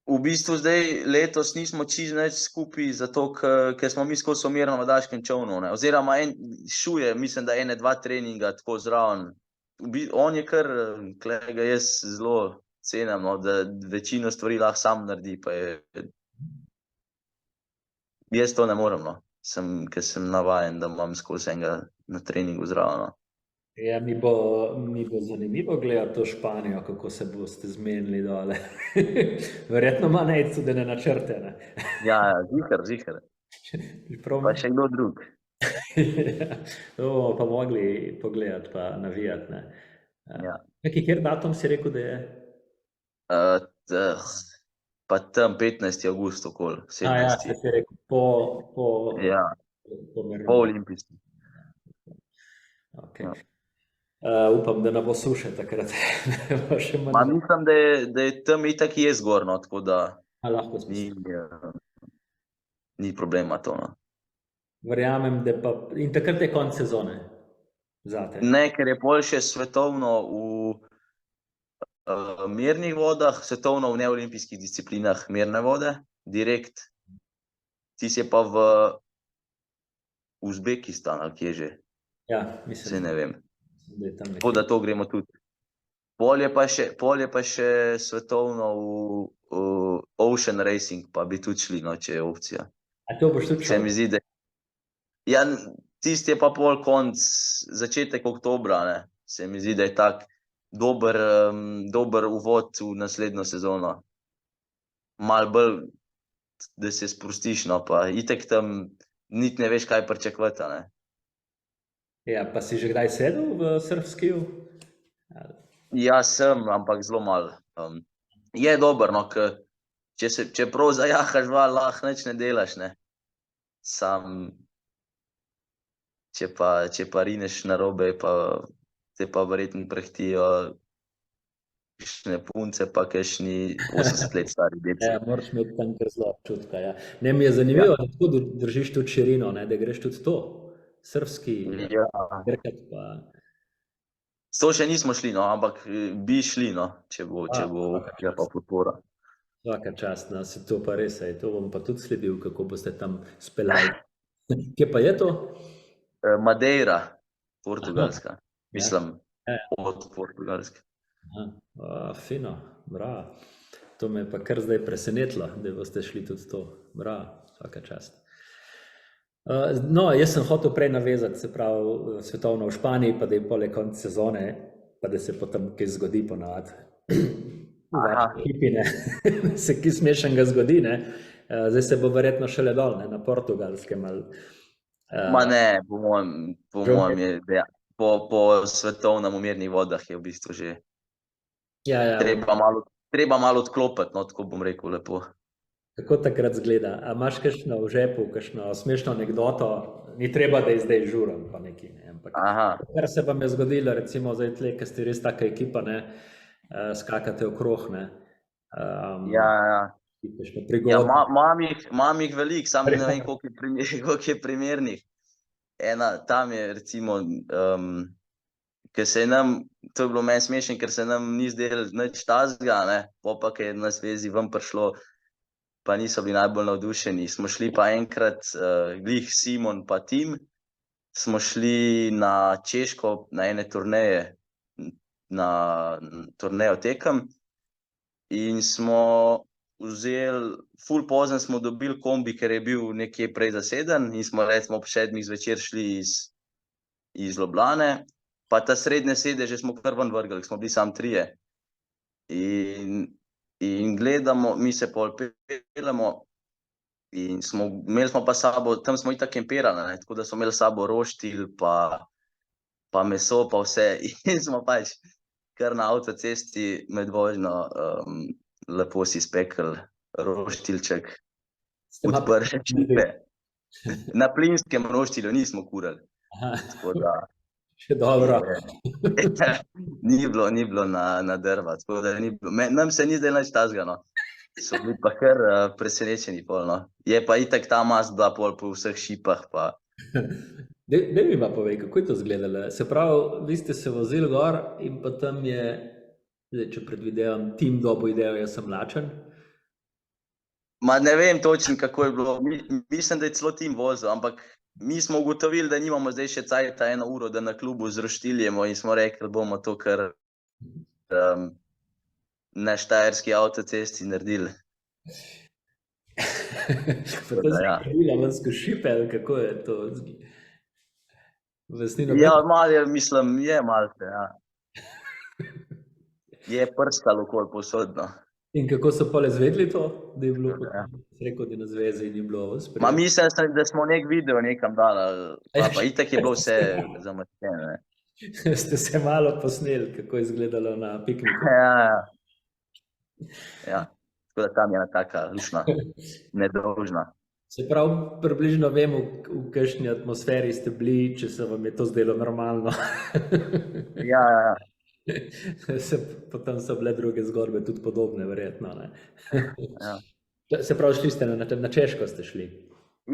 [SPEAKER 2] V bistvu zdaj letos nismo čisto nič skupaj, zato ker smo mi skozi v mirno-vodaškem čolnu, ne, oziroma šuje, mislim, da 1-2 treninga tako zraven. On je kar, ga jaz zelo cenim, no, da večino stvari lahko sam naredi, pa je... Jaz to ne morem, no, ker sem navajen, da imam skozi enega na treningu zraven, no. Ja, mi bo zanimivo gledati to Španijo, kako se boste zmenili dole. Verjetno ima Nejc tudi ene načrte, ne? Ja, ziher. Pa še kdo drug. To bomo pa mogli pogledati pa navijati, ne. Kjer datum si rekel, da je? Pa tam 15. avgust okoli, 17.
[SPEAKER 1] Ja, se si rekel, po
[SPEAKER 2] olimpijski.
[SPEAKER 1] Ok. Upam, da ne bo suše takrat.
[SPEAKER 2] Mislim, da je tam itak je zgorno, tako da ni problema to, no.
[SPEAKER 1] Verjamem, da pa... In takrat je konec sezone zate?
[SPEAKER 2] Ne, ker je pol še svetovno mirnih vodah, svetovno v neolimpijskih disciplinah mirne vode, direkt. Ti si pa v Uzbekistan, ali kje že?
[SPEAKER 1] Ja,
[SPEAKER 2] Se
[SPEAKER 1] mislim,
[SPEAKER 2] ne vem.
[SPEAKER 1] da je tam
[SPEAKER 2] Tako da
[SPEAKER 1] nekje.
[SPEAKER 2] to gremo tudi. Pol je pa še svetovno v Ocean Racing, pa bi tudi šli, no, če je opcija.
[SPEAKER 1] A to boš tudi
[SPEAKER 2] Se
[SPEAKER 1] šel?
[SPEAKER 2] mi zdi, da ja, tisti je pa pol konc, začetek oktobra, ne. Se mi zdi, da je tak dober uvod v naslednjo sezono. Malo bolj, da se sprostiš, no, pa itek tam niti ne veš, kaj pričakovati, a ne.
[SPEAKER 1] Ja, pa si že kdaj sedel v surfskiju?
[SPEAKER 2] Ja, sem, ampak zelo malo. Je dober, no, če prav zajahaš val, lahko nič ne delaš, ne. Sam, če pa rineš narobe, te pa verjetno prehitijo kakšne punce, pa kakšni 80 let stari deci.
[SPEAKER 1] Ja, moraš imeti tam kar zelo občutka, ja. Ne, mi je zanimivo, da tako držiš tudi širino, ne, da greš tudi to, surfski,
[SPEAKER 2] Ja.
[SPEAKER 1] dirkat pa...
[SPEAKER 2] To še nismo šli, no, ampak bi šli, no, če bo opcija pa podpora.
[SPEAKER 1] Svaka čast, no, si to pa res, to bom pa tudi sledil, kako boste tam speljali. Kje pa je to?
[SPEAKER 2] Madeira, Portugalska.
[SPEAKER 1] Ja.
[SPEAKER 2] Mislim, od Portugalske.
[SPEAKER 1] Fino, bravo. To me je pa kar zdaj presenetilo, da boste šli tudi to. Bravo, svaka čast. No, jaz sem hotel prej navezati, se pravi, svetovno v Španiji, pa da je poleg konc sezone, pa da se potem kaj zgodi ponavadi. V vaši ekipi, ne, se kaj smešnega zgodi, ne. Zdaj se bo verjetno šele dol, ne, na Portugalskem ali...
[SPEAKER 2] Ma ne, po mojem je, po svetovnem v mirnih vodah je v bistvu že treba malo odklopiti, no, tako bom rekel lepo.
[SPEAKER 1] Kako takrat zgleda? A imaš kakšno v žepu, kakšno smešno anekdoto? Ni treba, da je zdaj žuren pa nekaj, ne, ampak kar se vam je zgodilo, recimo zdaj tle, ker ste res taka ekipa, ne, skakate okrog, ne.
[SPEAKER 2] Ja.
[SPEAKER 1] Ja,
[SPEAKER 2] imam jih veliko, samo ne vem, koliko je primernih. Tam je recimo, ker se je nam, to je bilo meni smešno, ker se nam ni zdelo nič takega, ne, pol pa, ker je na zvezi ven prišlo, pa niso bili najbolj navdušeni. Smo šli pa enkrat, glih Simon pa Tim, smo šli na Češko na ene turneje, na turnejo tekem in smo vzeli, ful pozno smo dobili kombi, ker je bil nekje prej zaseden in smo recimo ob 7 zvečer šli iz Ljubljane, pa ta srednje sedeže smo kar ven vrgli, smo bili samo trije. In gledamo, mi se pol peljemo in imeli smo pa sabo, tam smo itak kempirali, ne, tako da smo imeli sabo roštilj pa meso pa vse in smo pač kar na avtocesti med vožnjo lepo si spekli roštilček, odprli šipe. Na plinskem roštilju nismo kurili. Tako da...
[SPEAKER 1] Še dobro.
[SPEAKER 2] Ni bilo na drva, tako da ni bilo. Nam se ni zdelo nič takega, no. So bili pa kar presenečeni pol, no. Je pa itak ta mast bila pol po vseh šipah pa...
[SPEAKER 1] Daj mi pa povej, kako je to izgledalo? Se pravi, vi ste se vozili gor in potem je, zdaj, če predvidevam, Tim dobil idejo, jaz sem lačen.
[SPEAKER 2] Ma ne vem točno, kako je bilo. Mislim, da je celo Tim vozil, ampak mi smo ugotovili, da nimamo zdaj še cajta 1 uro, da na klubu zroštiljemo in smo rekli, bomo to kar na štajerski avtocesti naredili.
[SPEAKER 1] Pa to si naredila vensko šipe, ali kako je to?
[SPEAKER 2] Ja, malo je, mislim, je malce, ja. Je prskalo okoli povsod, no.
[SPEAKER 1] In kako so pol izvedli to, da je bilo, rekel, da na zvezi ni bilo sprejeto?
[SPEAKER 2] Ma mislim, da smo nek video nekam dali, pa itak je bilo vse zamaščeno, ne.
[SPEAKER 1] Ste se malo posneli, kako je izgledalo na pikniku.
[SPEAKER 2] Ja, tako da tam je ena taka lušna, nedolžna.
[SPEAKER 1] Se pravi, približno vemo, v kakšni atmosferi ste bili, če se vam je to zdelo normalno.
[SPEAKER 2] Ja.
[SPEAKER 1] Potem so bile druge zgodbe tudi podobne, verjetno, ne. Se pravi, šli ste na Češko ste šli?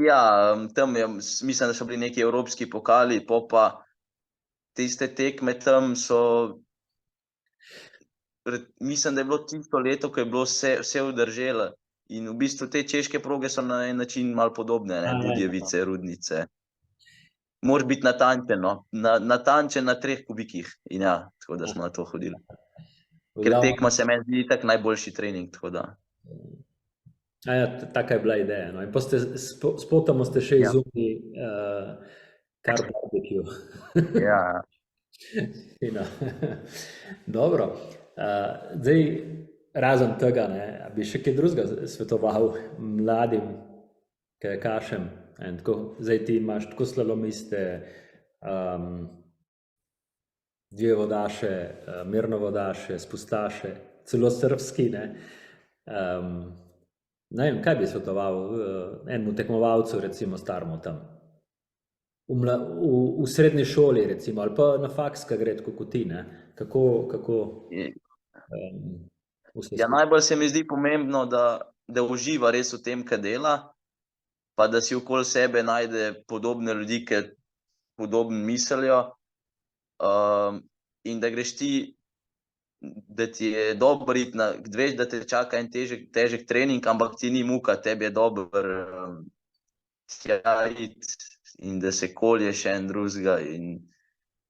[SPEAKER 2] Ja, tam je, mislim, da so bili neki evropski pokali, pa tiste tekme tam so mislim, da je bilo tisto leto, ko je bilo vse udrželo in v bistvu te češke proge so na en način malo podobne, ne, Budjevice, Rudnice. Moraš biti natančen, no, natančen na 3 kubikih in ja, tako da smo na to hodili. Ker tekma se meni zdi tak najboljši trening, tako da.
[SPEAKER 1] Ja, taka je bila ideja, no, in pa spotoma ste še izumili kar barbecue.
[SPEAKER 2] Ja.
[SPEAKER 1] Fino. Dobro. Zdaj, razen tega, ne, bi še kaj drugega svetoval mladim kajakašem? Zdaj ti imaš tako slalomiste, dvjevodaše, mirnovodaše, spustaše, celo srbski, ne. Ne vem, kaj bi svetoval enemu tekmovalcu, recimo staremu tam? V srednji šoli, recimo, ali pa na faks, kaj gre tako kot ti, ne? Kako
[SPEAKER 2] Ja, najbolj se mi zdi pomembno, da uživa res v tem, kaj dela, pa da si okoli sebe najde podobne ljudi, ki podobno mislijo, in da greš ti, da ti je dobro iti veš, da te čaka en težek trening, ampak ti ni muka, tebi je dobro tja iti in da se kolješ en drugega in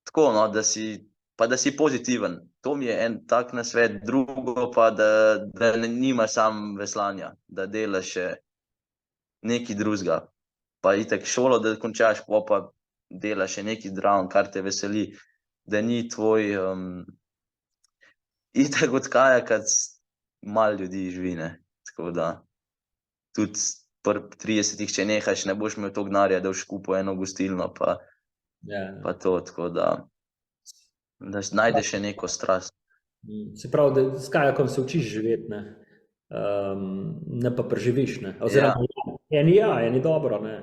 [SPEAKER 2] tako, no, da si pozitiven. To mi je en tak nasvet, drugo pa, da nima sam veslanja, da delaš še nekaj drugega. Pa itak šolo, da končaš, pa delaš še nekaj zraven, kar te veseli, da ni tvoj itak od kajakati malo ljudi živi, ne. Tako da tudi pri 30-ih, če nehaš, ne boš imel toliko denarja, da boš kupil eno gostilno, pa to, tako da najdeš še neko strast.
[SPEAKER 1] Se pravi, da s kajakom se učiš živeti, ne? Ne pa preživiš, ne? Oziroma, eni dobro, ne?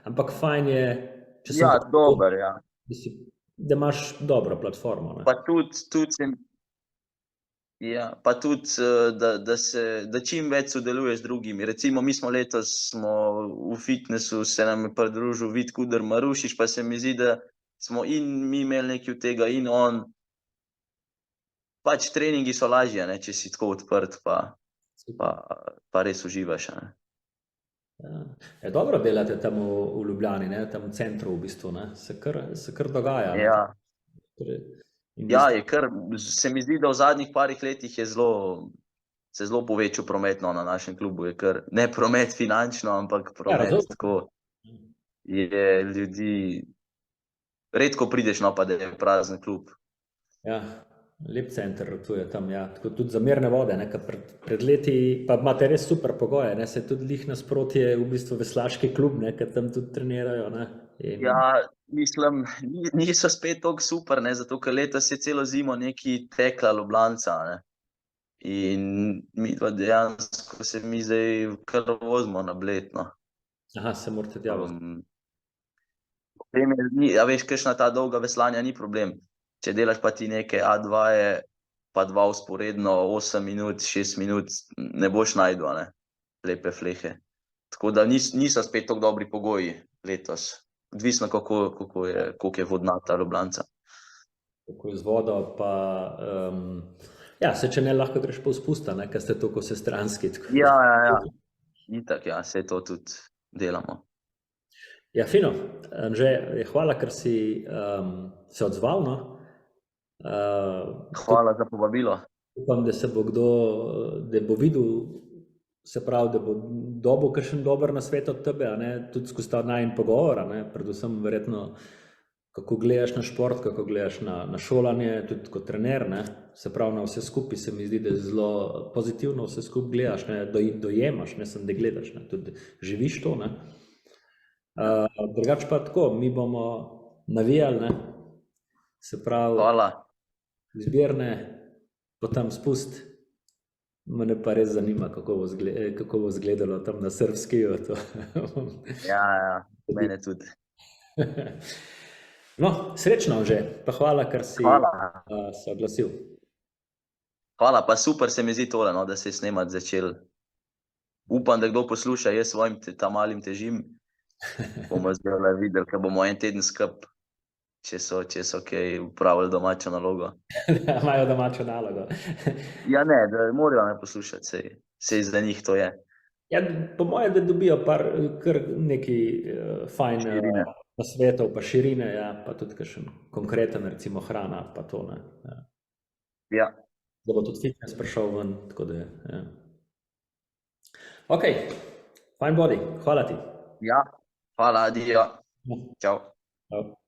[SPEAKER 1] Ampak fajn je, če
[SPEAKER 2] Ja, dober, ja.
[SPEAKER 1] Da imaš dobro platformo, ne?
[SPEAKER 2] Pa tudi pa tudi, da čim več sodeluješ z drugimi. Recimo, mi smo letos v fitnessu, se nam je pridružil Vid Kuder Marušič, pa se mi zdi, da smo in mi imeli nekaj od tega in on. Pač treningi so lažje, ne, če si tako odprt, pa res uživaš, ne.
[SPEAKER 1] Ja, dobro delate tam v Ljubljani, ne, tam v centru v bistvu, ne, se kar dogaja.
[SPEAKER 2] Ja. Ja, je kar, se mi zdi, da v zadnjih parih letih se zelo povečal promet, no, na našem klubu, je kar, ne promet finančno, ampak promet tako, je ljudi, redko prideš, no, pa da je prazen klub.
[SPEAKER 1] Ja, lep center tu je tam, ja, tako tudi za mirne vode, ne, pred leti, pa imate res super pogoje, ne, se tudi lih nasprotje v bistvu veslaški klub, ne, ker tam tudi trenirajo, ne.
[SPEAKER 2] Ja, mislim, niso spet toliko super, ne, zato ker letos je celo zimo nekaj tekla Ljubljanca, ne. In mi pa dejansko se mi zdaj kar vozimo na Bled, no.
[SPEAKER 1] Aha, se morate tja voziti.
[SPEAKER 2] A veš, kakšna ta dolga veslanja ni problem. Če delaš pa ti neke A2-je, pa 2 vzporedno, 8 minut, 6 minut, ne boš našel, ne, lepe flehe. Tako da niso spet tako dobri pogoji letos. Odvisno, koliko je vodnata Ljubljanca.
[SPEAKER 1] Kako je z vodo, pa ja, se če ne lahko greš po spusta, ne, ker ste toliko vsestranski.
[SPEAKER 2] Ja. Itak, ja, saj to tudi delamo.
[SPEAKER 1] Ja, fino. Anže, hvala, ker si se odzval, no.
[SPEAKER 2] Hvala za povabilo.
[SPEAKER 1] Upam, da se bo kdo, da bo videl, se pravi, da bo dobil kakšen dober nasvet od tebe, a ne, tudi skozi ta najin pogovor, a ne, predvsem verjetno, kako gledaš na šport, kako gledaš na šolanje, tudi kot trener, ne, se pravi, na vse skupaj se mi zdi, da zelo pozitivno vse skupaj gledaš, ne, dojemaš, ne samo da gledaš, ne, tudi živiš to, ne. Drugače pa tako, mi bomo navijali, ne, se pravi,
[SPEAKER 2] Hvala.
[SPEAKER 1] Zbirne, potem spust. Mene pa res zanima, kako bo izgledalo tam na Srbskiju.
[SPEAKER 2] Ja, mene tudi.
[SPEAKER 1] No, srečno že, pa hvala, ker si se oglasil.
[SPEAKER 2] Hvala, pa super se mi zdi tole, no, da se je snemati začel. Upam, da kdo posluša, jaz svojim tam malim težim. Bomo zdaj videli, ker bomo en teden skupaj če so kaj upravili domačo nalogo.
[SPEAKER 1] Imajo domačo nalogo.
[SPEAKER 2] Ja, ne, da morajo me poslušati, sej za njih to je.
[SPEAKER 1] Ja, po mojem, da dobijo kar neki fajn nasvetov, pa širine, ja, pa tudi kakšen konkreten, recimo hrana, pa to, ne.
[SPEAKER 2] Ja.
[SPEAKER 1] Da bo tudi fitness prišel ven, tako da je, ja. Ok, fajn bodi, hvala ti.
[SPEAKER 2] Ja, hvala, adijo. Čau.
[SPEAKER 1] Čau.